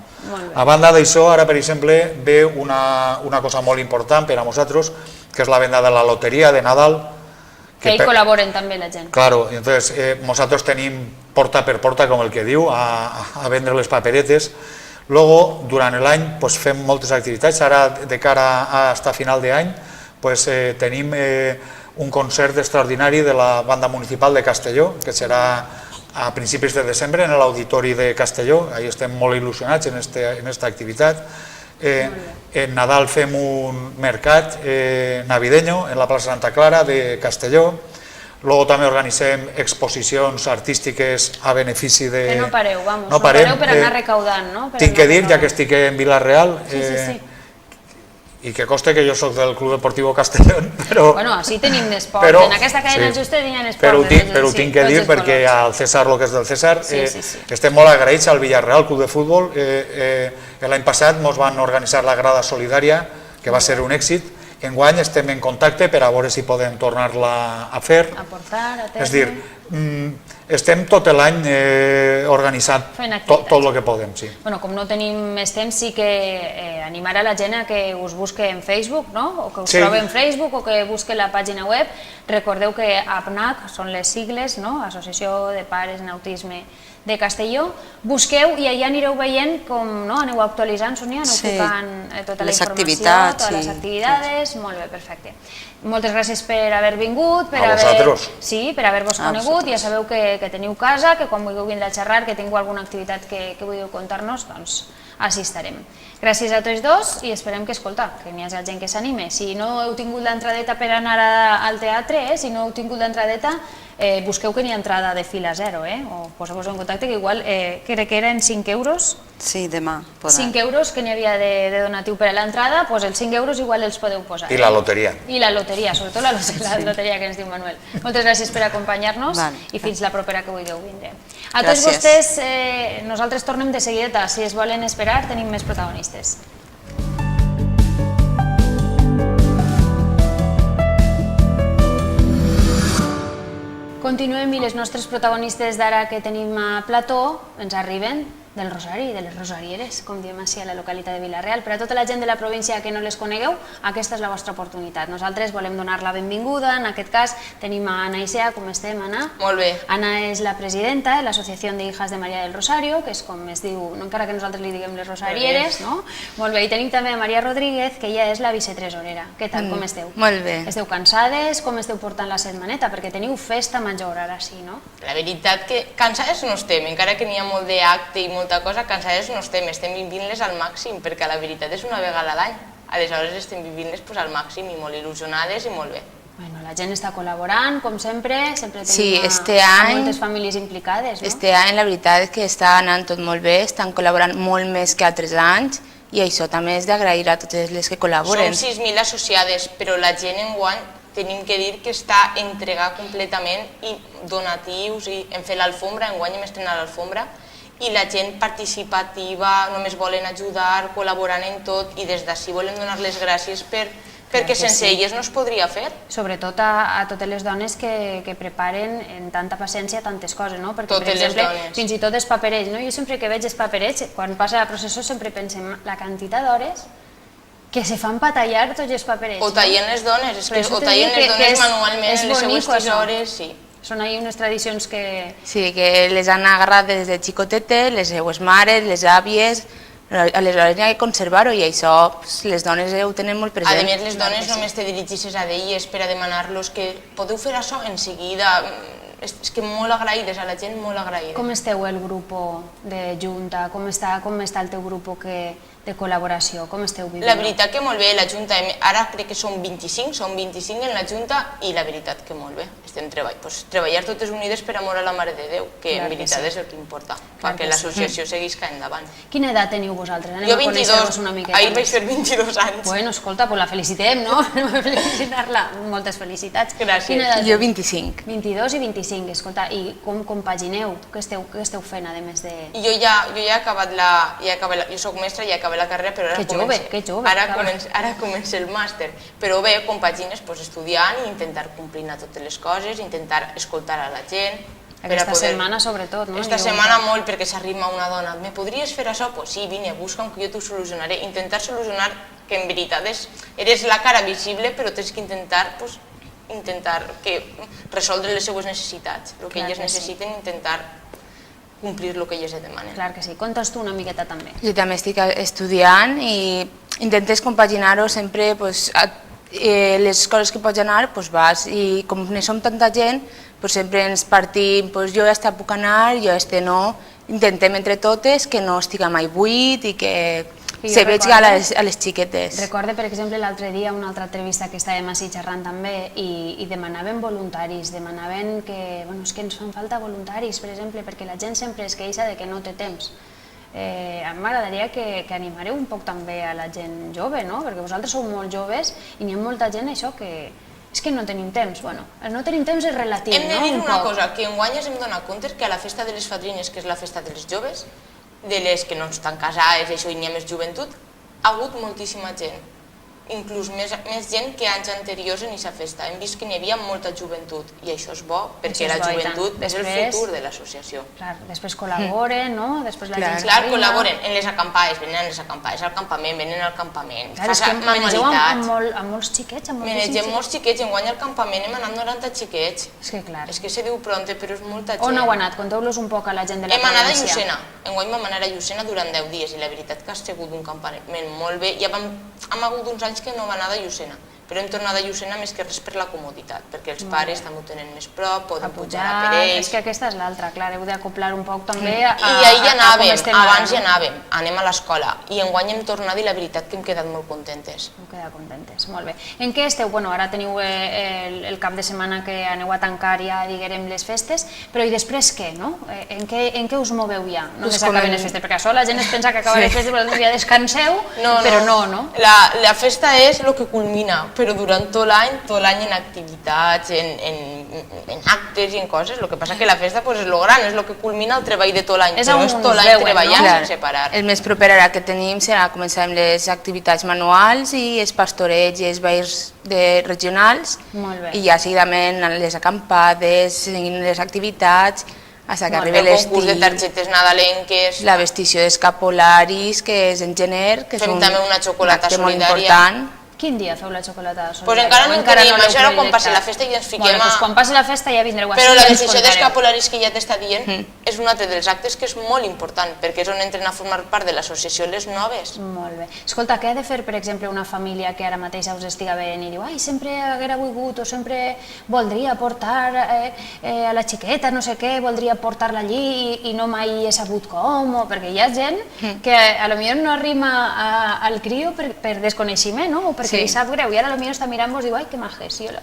A banda d'això, ara, per exemple, ve una cosa molt important per a nosaltres, que és la venda de la loteria de Nadal. Que hi col·laboren també la gent. Claro, entonces nosaltres tenim porta per porta, com el que diu, a vendre les paperetes. Luego, durant l'any, fem moltes activitats. Ara, de cara a final d'any, tenim un concert extraordinari de la banda municipal de Castelló, que serà a principis de desembre en l'auditori de Castelló. Ahí estem molt il·lusionats en aquesta activitat. En Nadal fem un mercat navideño en la plaça Santa Clara de Castelló. Luego també organitzem exposicions artístiques a benefici de... Que no pareu, vamos, no pareu per anar recaudant, no? Tinc que dir, ja que estic en Vila-real, i que conste que jo soc del Club Deportiu Castellón, però... Bueno, així tenim esport, en aquesta cadena justa tenim esport. Però ho tinc que dir perquè al César, el que és del César, estem molt agraïts al Villarreal Club de Futbol. L'any passat ens van organitzar la grada solidària, que va ser un èxit. Enguany estem en contacte per a veure si podem tornar-la a fer. És dir, estem tot l'any organitzant tot el que podem. Com no tenim més temps, sí que animar a la gent a que us busque en Facebook, o que us trobi en Facebook o que busque la pàgina web. Recordeu que APNAC són les sigles, Associació de Pares en Autisme de Castelló. Busqueu i allà anireu veient com aneu actualitzant, Sonia, aneu ficant tota la informació, totes les activitats. Molt bé, perfecte. Moltes gràcies per haver vingut, per haver-vos conegut. Ja sabeu que teniu casa, que quan vulgueu vindre a xerrar, que tingueu alguna activitat que vulgueu contar-nos, doncs així estarem. Gràcies a tots dos i esperem que, escolta, que n'hi hagi gent que s'anime. Si no heu tingut l'entradeta per anar al teatre, si no heu tingut l'entradeta, busqueu que n'hi ha entrada de fila zero, o poseu-vos en contacte, que igual crec que eren 5 euros. Sí, demà. 5 euros que n'hi havia de donatiu per a l'entrada, doncs els 5 euros igual els podeu posar. I la loteria. I la loteria, sobretot la loteria que ens diu Manuel. Moltes gràcies per acompanyar-nos i fins la propera que vulgueu vindre. A tots vostès, nosaltres tornem de seguida. Si es volen esperar, tenim més protagonistes. Continuem i les nostres protagonistes d'ara que tenim a plató ens arriben del Rosari, de les Rosarieres, com diem així a la localitat de Vila-real. Per a tota la gent de la província que no les conegueu, aquesta és la vostra oportunitat. Nosaltres volem donar la benvinguda, en aquest cas tenim a Ana Isea. Com estem, Ana? Molt bé. Ana és la presidenta de l'Associació de Hijas de María del Rosario, que és com es diu, encara que nosaltres li diguem les Rosarieres, no? Molt bé, i tenim també a Maria Rodríguez, que ella és la vicetresorera. Què tal, com esteu? Molt bé. Esteu cansades? Com esteu portant la setmaneta? Perquè teniu festa major ara sí, no? La veritat que cansades no estem, encara que n'hi ha molt d'acte i molta cosa, cansades no estem vivint-les al màxim, perquè la veritat és una vegada a l'any. Aleshores estem vivint-les al màxim i molt il·lusionades i molt bé. La gent està col·laborant, com sempre tenim moltes famílies implicades, no? Este any la veritat és que està anant tot molt bé, estan col·laborant molt més que altres anys i això també és d'agrair a totes les que col·laboren. Som 6.000 associades, però la gent enguany tenim que dir que està entregada completament i donatius, i hem fet l'alfombra, enguany hem estrenat l'alfombra, i la gent participativa, només volen ajudar, col·laborant en tot, i des d'ací volem donar les gràcies perquè sense elles no es podria fer. Sobretot a totes les dones que preparen en tanta paciència tantes coses, no? Perquè, per exemple, fins i tot els paperets, no? Jo sempre que veig els paperets, quan passa la processó sempre pensem la quantitat d'hores que se fan per tallar tots els paperets. O tallen les dones, o tallen les dones manualment en les seues tisores, sí. Són ahí unes tradicions que... Sí, que les han agarrat des de xicotetes, les seues mares, les àvies, aleshores hi ha que conservar-ho i això les dones ho tenen molt present. A més, les dones només te dirigeixes a elles per a demanar-los que podeu fer això en seguida, és que molt agraïdes a la gent, molt agraïdes. Com esteu el grup de Junta? Com està el teu grup de col·laboració? Com esteu vivint? La veritat que molt bé, la Junta, ara crec que som 25 en la Junta i la veritat que molt bé, estem treballar totes unides per amor a la Mare de Déu, que en veritat és el que importa, perquè l'associació seguisca endavant. Quina edat teniu vosaltres? Jo 22, ahir vaig fer 22 anys. Bueno, escolta, pues la felicitem, no? Anem a felicitar-la. Moltes felicitats. Gràcies. Jo 25. 22 i 25, escolta, i com compagineu? Què esteu fent, a més de... Jo ja he acabat jo soc mestra i he acabat la carrera, però ara comença el màster. Però bé, compagines estudiant i intentar complir totes les coses, intentar escoltar a la gent. Aquesta setmana sobretot, no? Esta setmana molt, perquè s'arriba una dona, me podries fer això? Doncs sí, vine, busca'm que jo t'ho solucionaré. Intentar solucionar, que en veritat eres la cara visible, però tens que intentar resoldre les seues necessitats, el que elles necessiten, intentar complir el que elles et demanen. Clar que sí. Contes tu una miqueta també. Jo també estic estudiant i intentes compaginar-ho sempre, les coses que pots anar, vas, i com ne som tanta gent, sempre ens partim, jo aquesta puc anar, jo aquesta no, intentem entre totes que no estiga mai buit i que se vegi a les xiquetes. Recorde, per exemple, l'altre dia una altra entrevista que estàvem així xerrant també i demanaven voluntaris, demanaven que, és que ens fan falta voluntaris, per exemple, perquè la gent sempre es queixa de que no té temps. M'agradaria que animareu un poc també a la gent jove, no? Perquè vosaltres sou molt joves i n'hi ha molta gent això que és que no tenim temps. Bueno, el no tenim temps és relatiu, no? Hem de dir una cosa, que enguany ens hem donat compte que a la festa de les fadrines, que és la festa dels joves, de les que no estan casades i n'hi ha més joventut, ha hagut moltíssima gent, inclús més gent que anys anteriors en aquesta festa. Hem vist que n'hi havia molta joventut i això és bo, perquè la joventut és el futur de l'associació. Clar, després col·laboren, no? Després la gent Clar, col·laboren en les acampades, venen a les acampades, al campament, venen al campament, fas manualitats. Amb molts xiquets, amb Menegem molts xiquets, enguany al campament hem anat 90 xiquets. És que clar. És que se diu pronte, però és molta gent. On heu anat? Conteu-los un poc a la gent de la província. Hem anat a Llucena. Enguany vam anar a Llucena durant 10 dies i la veritat que ha sigut un campament molt bé. Ja hem hagut uns anys que no va anar a Llucena, però hem tornat a Llucena més que res per la comoditat, perquè els pares també ho tenen més prop, poden pujar a per ells. És que aquesta és l'altra, clar, heu d'acoplar un poc també a com estem ara. I ahir abans ja anàvem, anem a l'escola, i enguany hem tornat i la veritat que hem quedat molt contentes. Hem quedat contentes, molt bé. En què esteu? Bueno, ara teniu el cap de setmana que aneu a tancar ja, diguem, les festes, però i després què, no? En què us moveu ja? No que s'acaben les festes, perquè això la gent es pensa que acaben les festes, però ja descanseu, però no. La festa és el que culmina, però durant tot l'any en activitats, en actes i en coses. El que passa que la festa és lo gran, és el que culmina el treball de tot l'any, però és tot l'any treballant sense parar. El més proper ara que tenim serà començar amb les activitats manuals i els pastorets i els balls regionals, i ja seguidament les acampades, les activitats, fins que arribi l'estiu. El concurs de targetes nadalenques. La vestició d'escapolaris, que és en gener, que és un acte molt important. Quin dia feu la xocolatada solidària? Doncs encara no ho tenim, això era quan passi la festa i ens fiquem a... Quan passi la festa ja vindreu així. Però la decisió d'escapolaris que ja t'està dient és un altre dels actes que és molt important, perquè és on entren a formar part de l'associació les noves. Molt bé. Escolta, què ha de fer, per exemple, una família que ara mateix us estiga veient i diu sempre haguera volgut o sempre voldria portar a la xiqueta, no sé què, voldria portar-la allí i no mai he sabut com, perquè hi ha gent que potser no arrima al crio per desconeixement, no? Perquè li sap greu i ara potser està mirant-vos i diu, ai, que majessiola.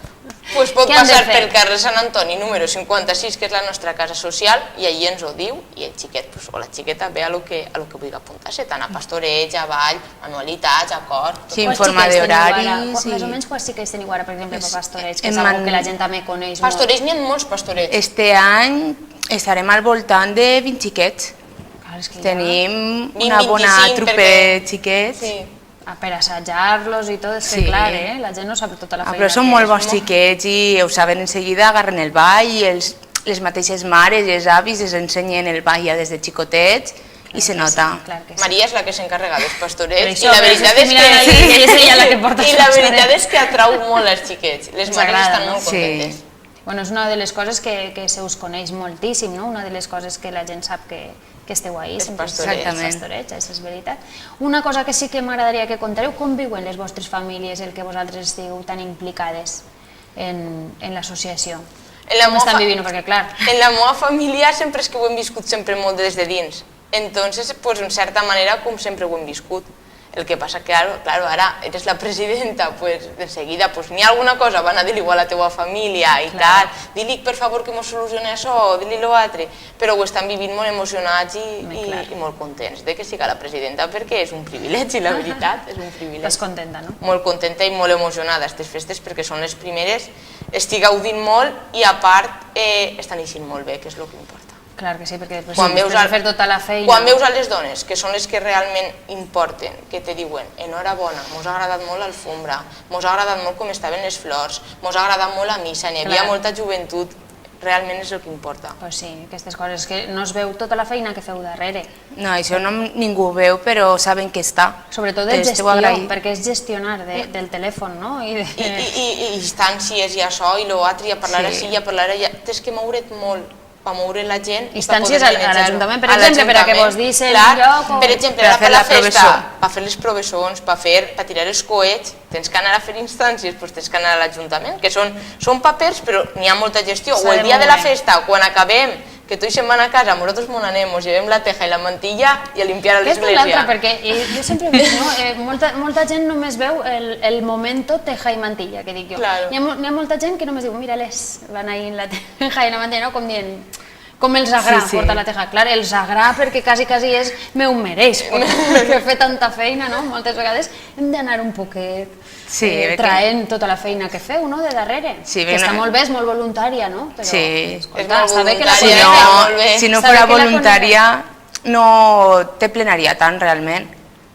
Doncs pot passar pel carrer Sant Antoni, número 56, que és la nostra casa social, i allí ens ho diu, i el xiquet o la xiqueta ve a lo que vulgui apuntar-se, tant a pastoreig, a ball, manualitats, a cor... Sí, en forma d'horaris... Més o menys quants xiquets teniu ara, per exemple, per pastoreig, que és una que la gent també coneix molt? Pastoreig, n'hi ha molts pastorets. Este any estarem al voltant de 20 xiquets. Tenim una bona trupe de xiquets. Per assajar-los i tot, és que clar, la gent no sap tota la feina. Però són molt bons xiquets i ho saben en seguida, agarren el ball i les mateixes mares i els avis els ensenyen el ball ja des de xicotets i se nota. Maria és la que s'encarrega dels pastorets i la veritat és que atrau molt els xiquets, les mares estan molt contentes. És una de les coses que se us coneix moltíssim, una de les coses que la gent sap que esteu ahí, els pastorets, això és veritat. Una cosa que sí que m'agradaria que contareu, com viuen les vostres famílies el que vosaltres estigueu tan implicades en l'associació? com estan vivint-ho, perquè clar... En la meva família sempre és que ho hem viscut sempre molt des de dins. Entonces, pues, en certa manera, com sempre ho hem viscut. El que passa que, claro, ara eres la presidenta, pues, de seguida, pues, n'hi ha alguna cosa, van a dir-li igual a la teva família i tal, dir-li per favor que mos solucioni això, dir-li l'altre, però ho estan vivint molt emocionats i molt contents de que siga la presidenta, perquè és un privilegi, la veritat, és un privilegi. Estàs contenta, no? Molt contenta i molt emocionada aquestes festes perquè són les primeres, estic gaudint molt i a part estan eixint molt bé, que és el que importa. Clar que sí, perquè després Quan veus has de fer tota la feina... Quan veus a les dones, que són les que realment importen, que te diuen enhorabona, mos ha agradat molt l'alfombra, mos ha agradat molt com estaven les flors, mos ha agradat molt la missa, n'hi havia molta joventut, realment és el que importa. Pues sí, aquestes coses, que no es veu tota la feina que feu darrere. No, això ningú ho veu, però saben que està. Sobretot de gestió, perquè és gestionar del telèfon, no? I instàncies i això, i l'altre, i a parlar així, i a parlar allà, tens que moure't molt per moure la gent. Instàncies a l'Ajuntament, per exemple, per a que vos deixen lloc... Per exemple, per la festa, per fer les provessons, per tirar els coets, tens que anar a fer instàncies, tens que anar a l'Ajuntament, que són papers, però n'hi ha molta gestió. O el dia de la festa, quan acabem, que tots se'n van a casa, nosaltres mos n'anem, mos llevem la teja i la mantilla i a limpiar a l'església. Aquesta és l'altra, perquè jo sempre veig, no? Molta gent només veu el momento teja i mantilla, que dic jo. N'hi ha molta gent que només diu, mira-les, van ahí en la teja i la mantilla, no? Com dient, com els agrada portar la teja. Clar, els agrada perquè quasi és meu mereix, perquè fer tanta feina, no? Moltes vegades hem d'anar un poquet traient tota la feina que feu, no?, de darrere. Que està molt bé, és molt voluntària, no? Sí, és molt voluntària. Si no fos voluntària, no te plenaria tant, realment.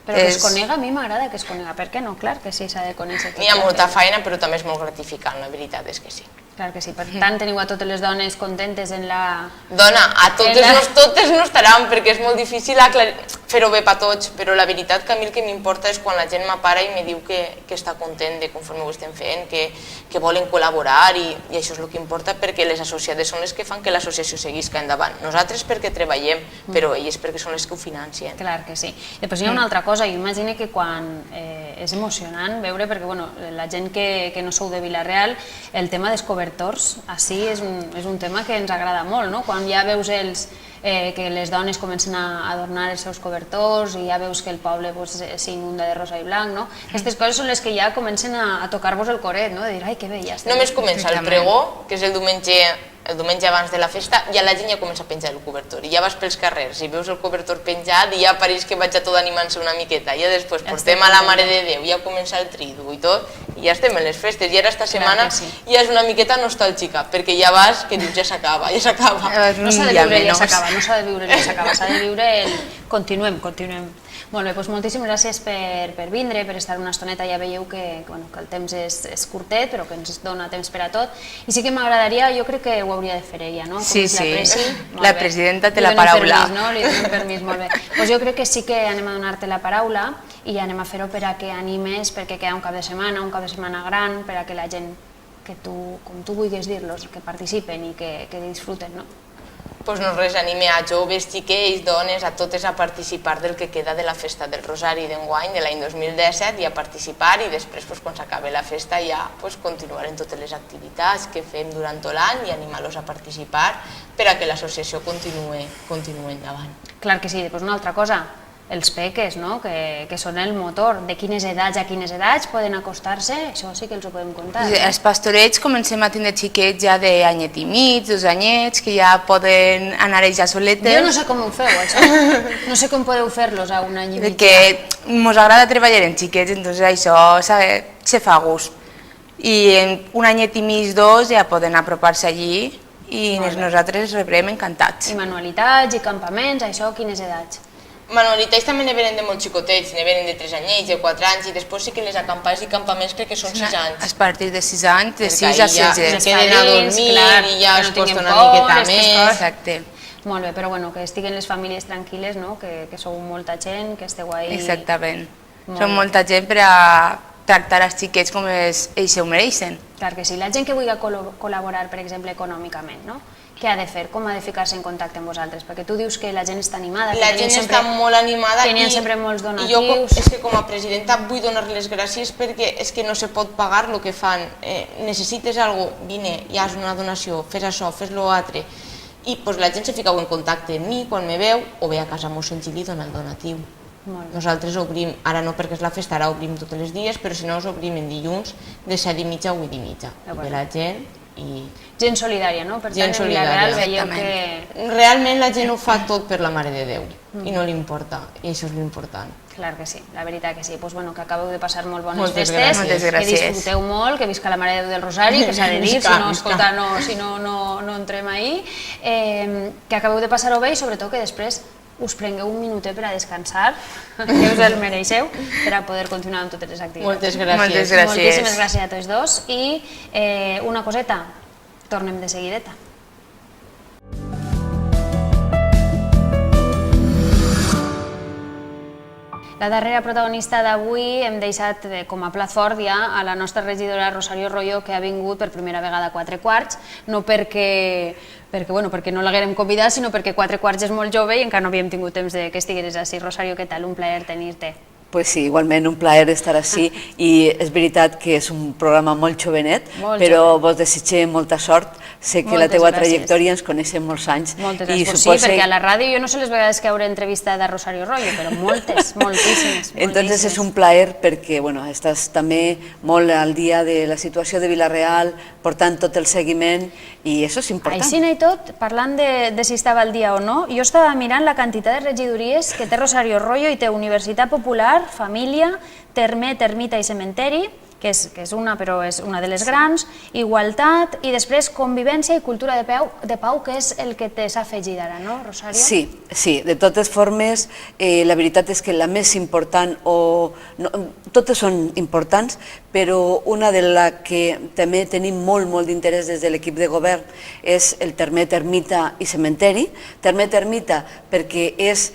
Però que es conega, a mi m'agrada que es conega. Per què no? Clar que sí, s'ha de conèixer. N'hi ha molta feina, però també és molt gratificant, la veritat és que sí. Clar que sí, per tant teniu a totes les dones contentes en la... Dona, a totes no estaran, perquè és molt difícil fer-ho bé per tots, però la veritat que a mi el que m'importa és quan la gent m'apara i me diu que està content de conforme ho estem fent, que volen col·laborar i això és el que importa, perquè les associades són les que fan que l'associació seguisca endavant. Nosaltres perquè treballem, però elles perquè són les que ho financien. Clar que sí. Després hi ha una altra cosa, jo imagino que quan és emocionant veure, perquè la gent que no sou de Vila-real, el tema dels cobertors, així és un tema que ens agrada molt, no? Quan ja veus que les dones comencen a adornar els seus cobertors i ja veus que el poble s'inunda de rosa i blanc, no? Aquestes coses són les que ja comencen a tocar-vos el coret, no? De dir, ai, que bé, ja està. Només comença el pregó, que és el diumenge abans de la festa, ja la gent ja comença a penjar el cobertor i ja vas pels carrers i veus el cobertor penjat i ja pareix que vaig a tot animant-se una miqueta i ja després portem a la Mare de Déu, ja comença el tridu i tot i ja estem en les festes i ara esta setmana ja és una miqueta nostàlgica perquè ja vas que dius ja s'acaba, ja s'acaba. No s'ha de viure ja s'acaba, no s'ha de viure ja s'acaba, s'ha de viure el continuem. Molt bé, doncs moltíssimes gràcies per vindre, per estar una estoneta. Ja veieu que el temps és curtet, però que ens dona temps per a tot. I sí que m'agradaria, jo crec que ho hauria de fer ella, no? Sí, la presidenta té la paraula. Li donem permís, molt bé. Doncs jo crec que sí que anem a donar-te la paraula i anem a fer-ho per a que animes, perquè queda un cap de setmana gran, per a que la gent, com tu vulguis dir-los, que participen i que disfruten, no? Doncs no res, anime a joves, xiquets, dones, a totes a participar del que queda de la festa del Rosari d'enguany, de l'any 2017, i a participar i després, quan s'acabi la festa, ja continuarem totes les activitats que fem durant tot l'any i animar-los a participar per a que l'associació continuï endavant. Clar que sí, després una altra cosa, els peques, que són el motor, de quines edats a quines edats poden acostar-se, això sí que els ho podem contar. Els pastorets comencem a tindre xiquets ja d'anyet i mig, 2 anyets, que ja poden anar ja soletes. Jo no sé com ho feu, això. No sé com podeu fer-los a un any i mig. Perquè ens agrada treballar en xiquets, doncs això se fa gust. I en un anyet i mig, 2, ja poden apropar-se allí i nosaltres rebrem encantats. I manualitats i campaments, això, quines edats? Manualitats també ne venen de molt xicotets, ne venen de 3 anyets, de 4 anys, i després sí que les acampades i campaments crec que són 6 anys. A partir de 6 anys, de 6 a 16. Es queden a dormir i ja es costa una miqueta més. Exacte. Molt bé, però que estiguen les famílies tranquil·les, que sou molta gent, que esteu ahí... Exactament. Som molta gent per a tractar els xiquets com ells ho mereixen. Clar que sí. La gent que vulgui col·laborar, per exemple, econòmicament, no? Què ha de fer? Com ha de ficar-se en contacte amb vosaltres? Perquè tu dius que la gent està animada, La gent està molt animada tenien sempre molts i jo donatius. és que com a presidenta vull donar les gràcies perquè és que no se pot pagar el que fan. Necessites alguna cosa, vine, ja és una donació, fes això, fes l'altre. I pues, la gent se fica en contacte amb mi quan me veu o ve a casa mossèn Gili i dona el donatiu. Nosaltres obrim, ara no perquè és la festa, ara obrim tots els dies, però si no us obrim en dilluns de 7:30 a 8:30. Ve la gent i... Gent solidària, no? Per Gent tant, en Vila-real solidària. veieu que... Realment la gent ho fa tot per la Mare de Déu i no li importa, i això és l'important. Clar que sí, la veritat que sí. Pues bueno, que acabeu de passar molt bones Moltes festes, gràcies. que disfruteu molt, que visca la Mare de Déu del Rosari, que s'ha de dir, si no, escolta, si no entrem ahir, que acabeu de passar-ho bé i sobretot que després us prengueu un minutet per a descansar, que us el mereixeu, per a poder continuar amb totes les activitats. Moltes gràcies. Moltes gràcies. Moltíssimes gràcies a tots dos i una coseta, tornem de seguideta. La darrera protagonista d'avui hem deixat com a plat fort ja a la nostra regidora Rosario Royo, que ha vingut per primera vegada a 4/4, no perquè no l'haguérem convidat, sinó perquè 4/4 és molt jove i encara no havíem tingut temps que estigueres així. Rosario, què tal? Un plaer tenir-te. Pues sí, igualment un plaer estar així i és veritat que és un programa molt jovenet, però vos desitge molta sort. Sé que la teua trajectòria ens coneixem molts anys. Moltes gràcies. Sí, perquè a la ràdio jo no sé les vegades que hauré entrevistat a Rosario Royo, però moltes, moltíssimes. Entonces és un plaer perquè estàs també molt al dia de la situació de Vila-real, portant tot el seguiment i això és important. Així i tot, parlant de si estava al dia o no, jo estava mirant la quantitat de regidories que té Rosario Royo i té Universitat Popular, Família, Termet, Ermita i Cementeri, que és una, però és una de les grans, Igualtat i després Convivència i Cultura de Pau, que és el que t'has afegit ara, no, Rosario? Sí, de totes formes, la veritat és que la més important, totes són importants, però una de la que també tenim molt d'interès des de l'equip de govern és el Termet, Ermita i Cementeri. Termet, Ermita, perquè és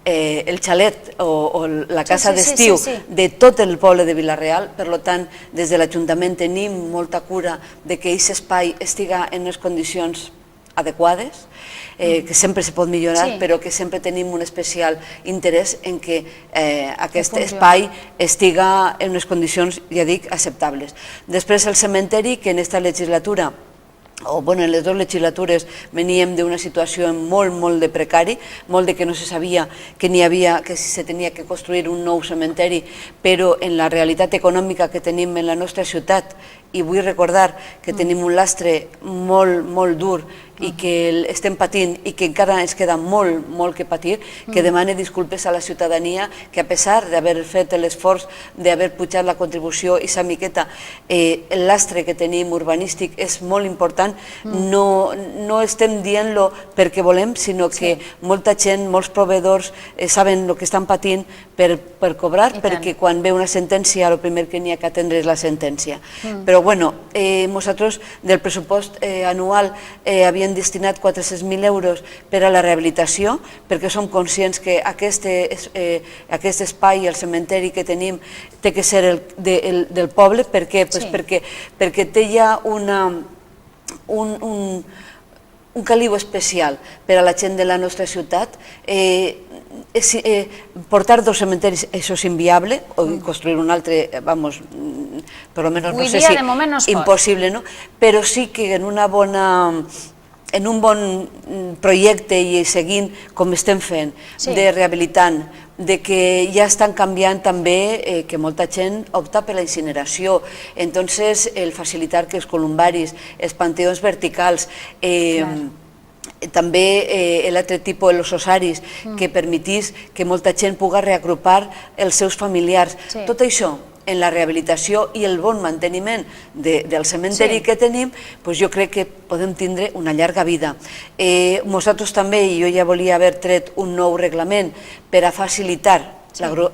el xalet o la casa d'estiu de tot el poble de Vila-real, per tant, des de l'Ajuntament tenim molta cura de que aquest espai estiga en unes condicions adequades, que sempre se pot millorar, però que sempre tenim un especial interès en que aquest espai estiga en unes condicions, ja dic, acceptables. Després el cementeri, que en aquesta legislatura en les dues legislatures veníem d'una situació molt de precari, molt de que no se sabia que si se tenia que construir un nou cementeri, però en la realitat econòmica que tenim en la nostra ciutat, i vull recordar que tenim un lastre molt dur i que estem patint i que encara ens queda molt que patir, que demane disculpes a la ciutadania, que a pesar d'haver fet l'esforç d'haver pujat la contribució i sa miqueta, el lastre que tenim urbanístic és molt important. No estem dient-lo perquè volem, sinó que molta gent, molts proveïdors saben el que estan patint per cobrar, perquè quan ve una sentència el primer que n'hi ha que atendre és la sentència. Però nosaltres del pressupost anual havíem destinat 400.000 euros per a la rehabilitació, perquè som conscients que aquest espai, el cementeri que tenim, té que ser del poble. Per què? Perquè té ja un caliu especial per a la gent de la nostra ciutat. Portar dos cementeris, això és inviable, o construir un altre, per almenys no sé si impossible, però sí que en un bon projecte i seguint com estem fent, de rehabilitant, de que ja estan canviant també que molta gent opta per la incineració, entonces el facilitar que els columbaris, els panteons verticals, també l'altre tipus de los ossaris, que permetís que molta gent pugui reagrupar els seus familiars. Tot això en la rehabilitació i el bon manteniment del cementeri que tenim, jo crec que podem tindre una llarga vida. Nosaltres també, i jo ja volia haver tret un nou reglament per a facilitar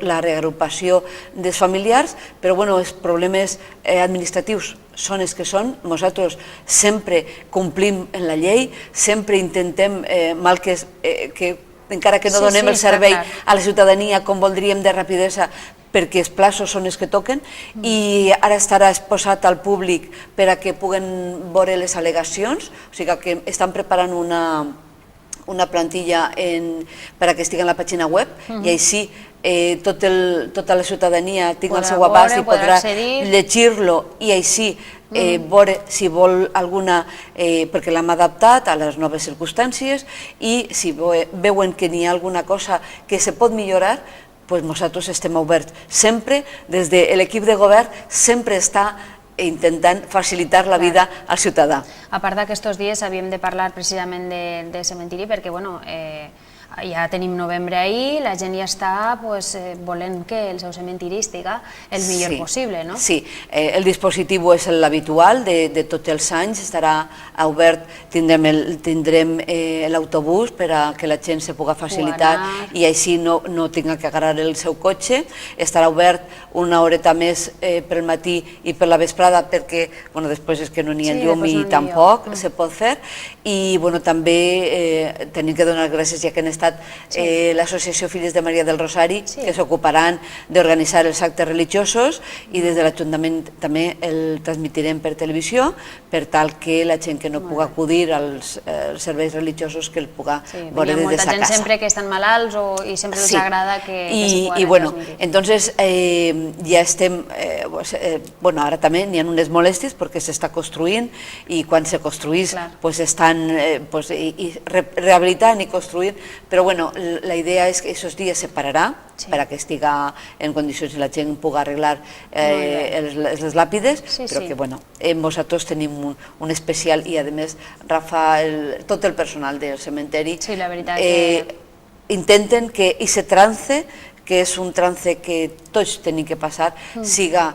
la reagrupació dels familiars, però els problemes administratius són els que són. Nosaltres sempre complim en la llei, sempre intentem, mal que encara que no donem el servei a la ciutadania com voldríem de rapidesa, perquè els plaços són els que toquen i ara estarà exposat al públic per a que puguen veure les al·legacions, o sigui que estan preparant una plantilla per a que estigui en la pàgina web i així tota la ciutadania tingui el seu abast i podrà llegir-lo i així veure si vol alguna, perquè l'hem adaptat a les noves circumstàncies i si veuen que n'hi ha alguna cosa que se pot millorar, doncs nosaltres estem oberts. Sempre, des de l'equip de govern, sempre està intentant facilitar la vida al ciutadà. A part d'aquests dies havíem de parlar precisament de cementiri perquè, bueno, ja tenim novembre ahir, la gent ja està volent que el seu cementiri estigui el millor possible, no? Sí, el dispositiu és l'habitual de tots els anys, estarà obert, tindrem l'autobús per a que la gent se pugui facilitar i així no tinga que agarrar el seu cotxe, estarà obert una horeta més pel matí i per la vesprada perquè després és que no n'hi ha llum i tampoc se pot fer i també tenim que donar gràcies ja que han estat l'associació Filles de Maria del Rosari que s'ocuparan d'organitzar els actes religiosos i des de l'Ajuntament també el transmitirem per televisió per tal que la gent que no pugui acudir als serveis religiosos que el pugui veure des de sa casa. Hi ha molta gent sempre que estan malalts i sempre els agrada que se pugui transmitir. Entonces ja estem, ara també n'hi ha unes molèsties perquè s'està construint i quan se construís estan rehabilitant i construint, però la idea és que aquests dies se pararà perquè estigui en condicions que la gent pugui arreglar les làpides, però que nosaltres tenim un especial i a més Rafa, tot el personal del cementeri intenten que aquest trance, que és un trance que tots tenim que passar, siga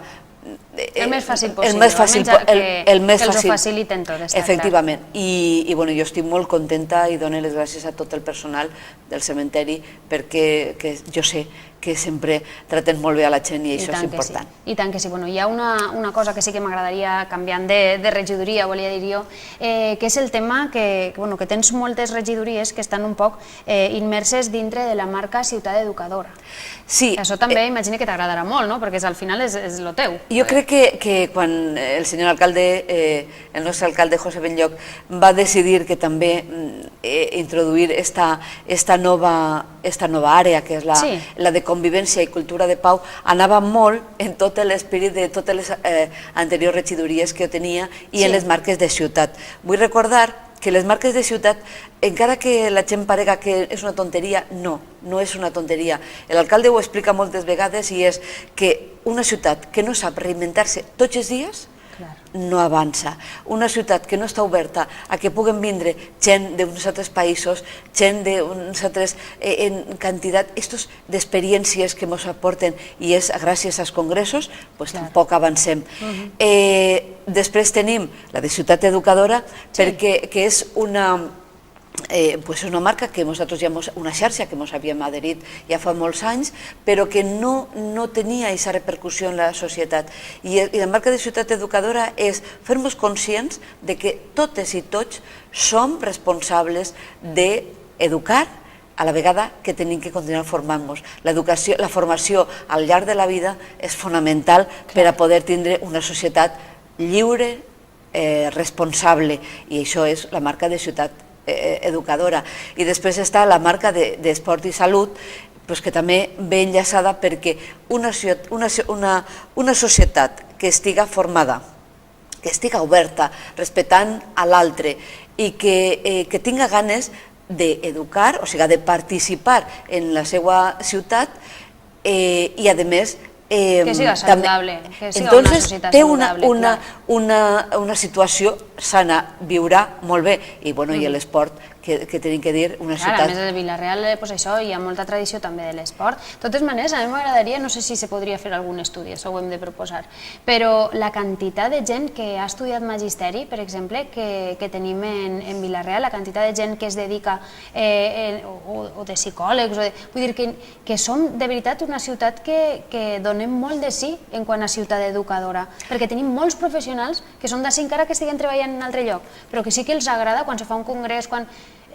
el més fàcil possible, el més que els ho fàcil. faciliten tot. Efectivament, i jo estic molt contenta i dono les gràcies a tot el personal del cementeri perquè jo sé que sempre traten molt bé a la gent i això és important. I tant que sí. Hi ha una cosa que sí que m'agradaria, canviant de regidoria, volia dir jo, que és el tema que tens moltes regidories que estan un poc immerses dintre de la marca Ciutat Educadora. Això també imagino que t'agradarà molt, perquè al final és el teu. Jo crec que quan el senyor alcalde, el nostre alcalde José Benlloch, va decidir que també introduir esta nova àrea, que és la de convivència i cultura de pau, anava molt en tot l'esperit de totes les anteriors regidories que jo tenia i en les marques de ciutat. Vull recordar que les marques de ciutat, encara que la gent parega que és una tonteria, no és una tonteria. L'alcalde ho explica moltes vegades i és que una ciutat que no sap reinventar-se tots els dies no avança. Una ciutat que no està oberta a que puguen vindre gent d'uns altres països, gent d'uns altres en quantitat d'experiències que ens aporten i és gràcies als congressos, doncs tampoc avancem. Després tenim la de Ciutat Educadora perquè és una marca que nosaltres ja una xarxa que ens havíem adherit ja fa molts anys, però que no tenia aquesta repercussió en la societat. I la marca de Ciutat Educadora és fer-nos conscients de que totes i tots som responsables d'educar a la vegada que tenim que continuar formant-nos. La formació al llarg de la vida és fonamental per a poder tindre una societat lliure, responsable, i això és la marca de Ciutat Educadora. I després està la marca d'Esport i Salut, que també ve enllaçada perquè una societat que estiga formada, que estiga oberta, respectant a l'altre i que tinga ganes d'educar, o sigui, de participar en la seva ciutat i, a més, que siga saludable, que siga una societat saludable. Té una situació sana, viurà molt bé, i l'esport, que tenim que dir, una ciutat... A més de Vila-real, això, hi ha molta tradició també de l'esport. De totes maneres, a mi m'agradaria, no sé si se podria fer algun estudi, això ho hem de proposar, però la quantitat de gent que ha estudiat magisteri, per exemple, que tenim en Vila-real, la quantitat de gent que es dedica, o de psicòlegs, vull dir que som de veritat una ciutat que donem molt de sí en quant a ciutat educadora, perquè tenim molts professionals que són d'ací encara que estiguen treballant en un altre lloc, però que sí que els agrada quan se fa un congrés, quan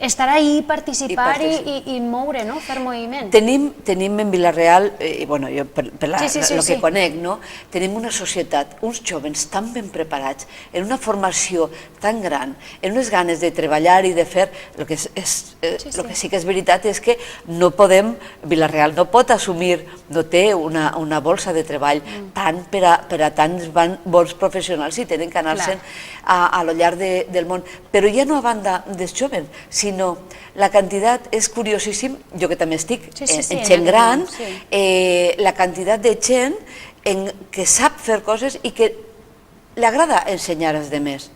estar ahí, participar I participar. i moure, no? Fer moviment. Tenim en Vila-real, bueno, jo per el que sí. conec, no? Tenim una societat, uns jóvens tan ben preparats, en una formació tan gran, en unes ganes de treballar i de fer, el que sí que és veritat és que no podem, Vila-real no pot assumir, no té una bolsa de treball tant per a tants bons professionals i tenen que anar-se'n a lo llarg del món. Però ja no a banda dels jóvens, sinó la quantitat, és curiosíssim, jo que també estic en gent gran, la quantitat de gent que sap fer coses i que li agrada ensenyar als altres.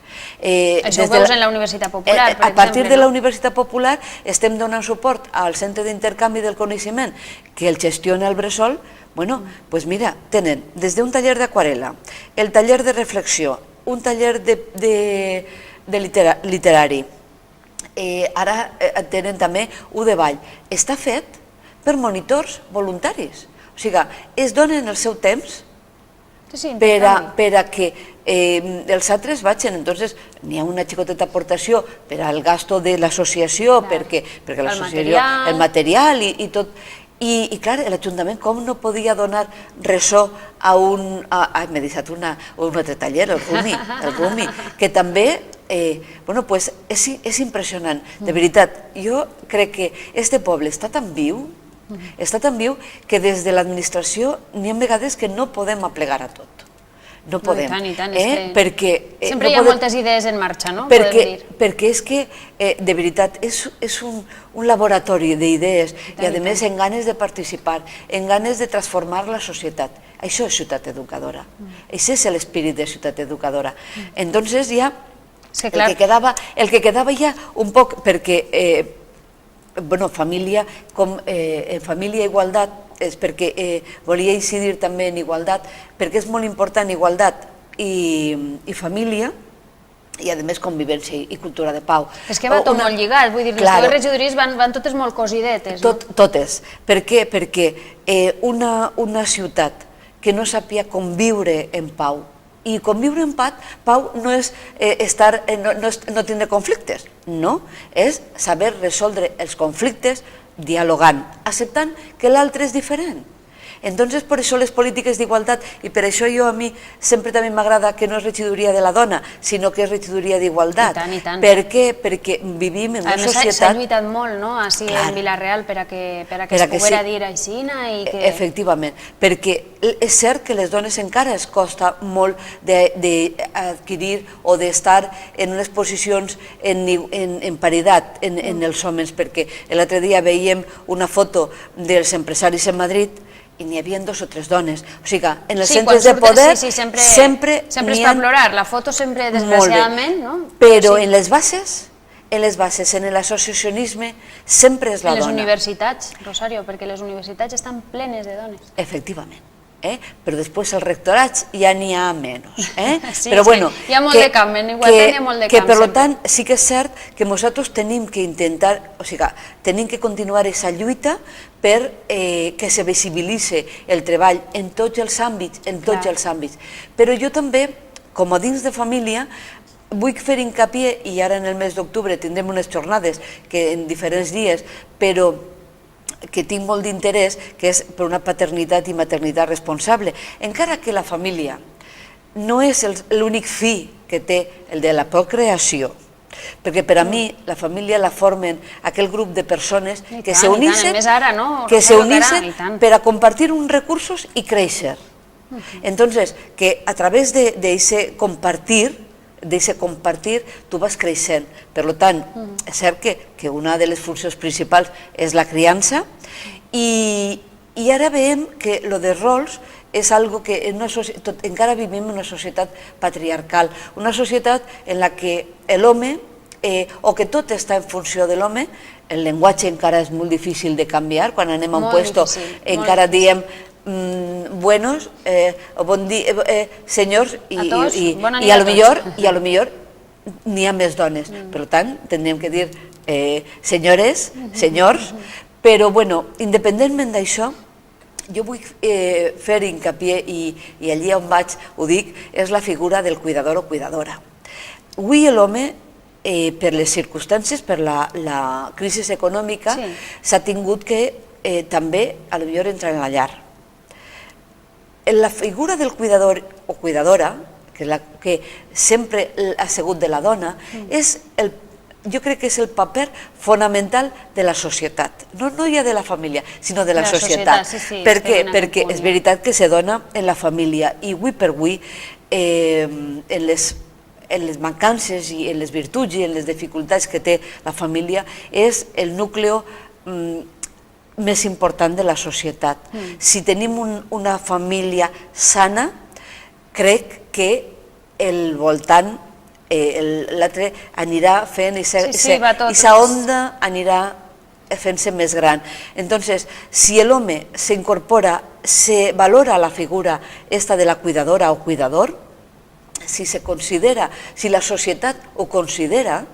Això ho veus en la Universitat Popular, per exemple. A partir de la Universitat Popular estem donant suport al Centre d'Intercanvi del Coneixement que el gestiona el Bressol. Bueno, doncs mira, tenen des d'un taller d'aquarel·la, el taller de reflexió, un taller literari, ara tenen també un de ball. Està fet per monitors voluntaris, o sigui, es donen el seu temps per a que els altres vagin. Entonces, n'hi ha una xicoteta aportació per al gasto de l'associació, perquè l'associació, el material i tot. I clar, l'Ajuntament com no podia donar ressò a un... M'he deixat un altre taller, el Rumi, que també és impressionant. De veritat, jo crec que este poble està tan viu que des de l'administració n'hi ha vegades que no podem aplegar a tot. No podem. Sempre hi ha moltes idees en marxa, no? Perquè és que, de veritat, és un laboratori d'idees i, a més, en ganes de participar, en ganes de transformar la societat. Això és ciutat educadora. Això és l'espírit de ciutat educadora. Entonces, ja, el que quedava ja un poc, perquè, bueno, família i igualtat, és perquè volia incidir també en igualtat, perquè és molt important igualtat i família, i a més convivència i cultura de pau. És que va tot molt lligat, vull dir, les teves regidories van totes molt cosidetes. Totes. Per què? Perquè una ciutat que no sàpia conviure en pau, i conviure en pau no és no tindre conflictes, no, és saber resoldre els conflictes dialogant, acceptant que l'altre és diferent. Entonces, per això les polítiques d'igualtat, i per això a mi sempre també m'agrada que no és regidoria de la dona, sinó que és regidoria d'igualtat. I tant. Per què? Perquè vivim en una societat... S'ha lluitat molt, no?, així en Vila-real per a que es poguera dir així. Efectivament, perquè és cert que les dones encara es costa molt d'adquirir o d'estar en unes posicions en paritat en els homes, perquè l'altre dia veiem una foto dels empresaris en Madrid i n'hi havia 2 o 3 dones. O sigui, en els centres de poder sempre és per plorar, la foto sempre, desgraciadament, no? Però en les bases, en l'associacionisme, sempre és la dona. En les universitats, Rosario, perquè les universitats estan plenes de dones. Efectivament. Però després els rectorats ja n'hi ha menys. Però bueno, hi ha molt de camp, en igualtat hi ha molt de camp. Que per tant sí que és cert que nosaltres tenim que intentar, o sigui, tenim que continuar aquesta lluita per que se visibilitzi el treball en tots els àmbits, Però jo també, com a dins de família, vull fer hincapié, i ara en el mes d'octubre tindrem unes jornades que en diferents dies, però que tinc molt d'interès, que és per una paternitat i maternitat responsable. Encara que la família no és l'únic fi que té el de la procreació, perquè per a mi la família la formen aquell grup de persones que s'unixen per a compartir uns recursos i créixer. Entonces, que a través d'aquest compartir, tu vas creixent. Per tant, és cert que una de les funcions principals és la criança i ara veiem que lo de rols és algo que encara vivim en una societat patriarcal, una societat en la que l'home, o que tot està en funció de l'home, el llenguatge encara és molt difícil de canviar, quan anem a un puesto encara diem buenos, bon dia, senyors, i a lo millor n'hi ha més dones. Per tant, tindríem que dir senyores, senyors, però, bueno, independentment d'això, jo vull fer hincapié, i allí on vaig ho dic, és la figura del cuidador o cuidadora. Avui l'home per les circumstàncies, per la crisi econòmica, s'ha tingut que també, potser, entrar en la llar. La figura del cuidador o cuidadora, que sempre ha sigut de la dona, jo crec que és el paper fonamental de la societat, no ja de la família, sinó de la societat. Per què? Perquè és veritat que se dona en la família i avui per avui en les mancances i en les virtuts i en les dificultats que té la família és el nucli més important de la societat. Si tenim una família sana, crec que el voltant, l'altre anirà fent i sa onda anirà fent-se més gran. Entonces, si l'home s'incorpora, se valora la figura esta de la cuidadora o cuidador, si se considera, si la societat ho considera,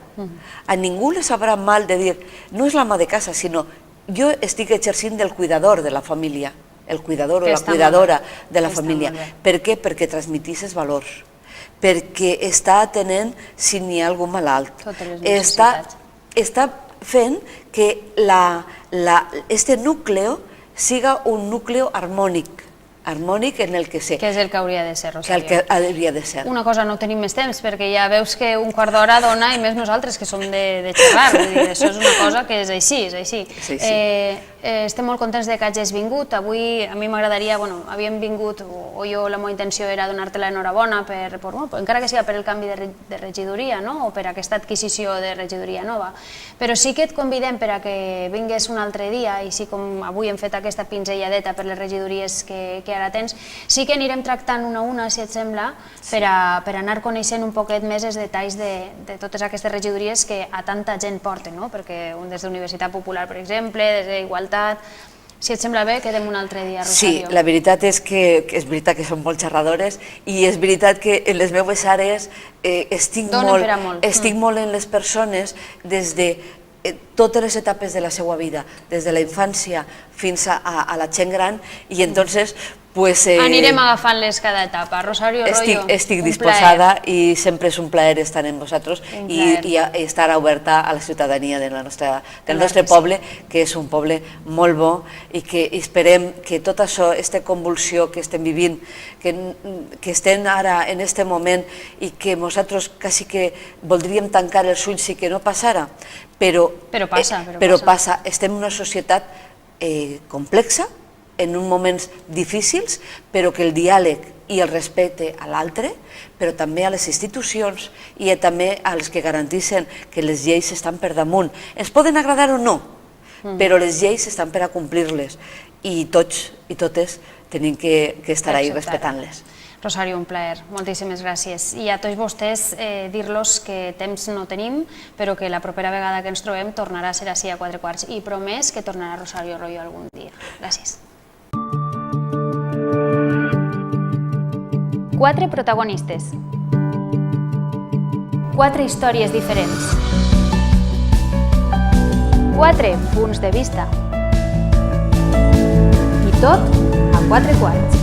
a ningú li sabrà mal de dir, no és l'ama de casa, sinó jo estic exercint del cuidador de la família, el cuidador o la cuidadora de la família. Per què? Perquè transmetisses valors, perquè està atenent si n'hi ha algú malalt, està fent que este núcleo siga un núcleo harmònic en el que sé. Que és el que hauria de ser, Rosario. Que hauria de ser. Una cosa, no tenim més temps, perquè ja veus que un quart d'hora dona, i més nosaltres, que som de xerrar, vull dir, això és una cosa que és així, és així. Estem molt contents que hagis vingut. Avui a mi m'agradaria, havíem vingut, o jo la meva intenció era donar-te l'enhorabona, encara que sigui per el canvi de regidoria, o per aquesta adquisició de regidoria nova, però sí que et convidem per a que vingues un altre dia, i sí com avui hem fet aquesta pinzelladeta per les regidories que ara tens, sí que anirem tractant una a una, si et sembla, per anar coneixent un poquet més els detalls de totes aquestes regidories que a tanta gent porten, perquè des d'Universitat Popular, per exemple, des d'Igualtat. Si et sembla bé, quedem un altre dia, Rosario. Sí, la veritat és que som molt xerradores i és veritat que en les meves àrees estic molt en les persones des de totes les etapes de la seva vida, des de la infància fins a la gent gran, i entonces anirem agafant-les cada etapa. Rosario Royo, estic disposada i sempre és un plaer estar amb vosaltres i estar oberta a la ciutadania del nostre poble, que és un poble molt bo, i que esperem que tot això, aquesta convulsió que estem vivint, que estem ara en aquest moment i que nosaltres quasi que voldríem tancar els ulls i que no passara, però passa. Estem en una societat complexa, en uns moments difícils, però que el diàleg i el respecte a l'altre, però també a les institucions i també als que garanteixen que les lleis estan per damunt. Ens poden agradar o no, però les lleis estan per a complir-les i tots i totes tenim que estar ahí respectant-les. Rosario, un plaer. Moltíssimes gràcies. I a tots vostès dir-los que temps no tenim, però que la propera vegada que ens trobem tornarà a ser així a 4:15 i promès que tornarà Rosario Royo algun dia. Gràcies. 4 protagonistes. 4 històries diferents. 4 punts de vista. I tot a 4:15.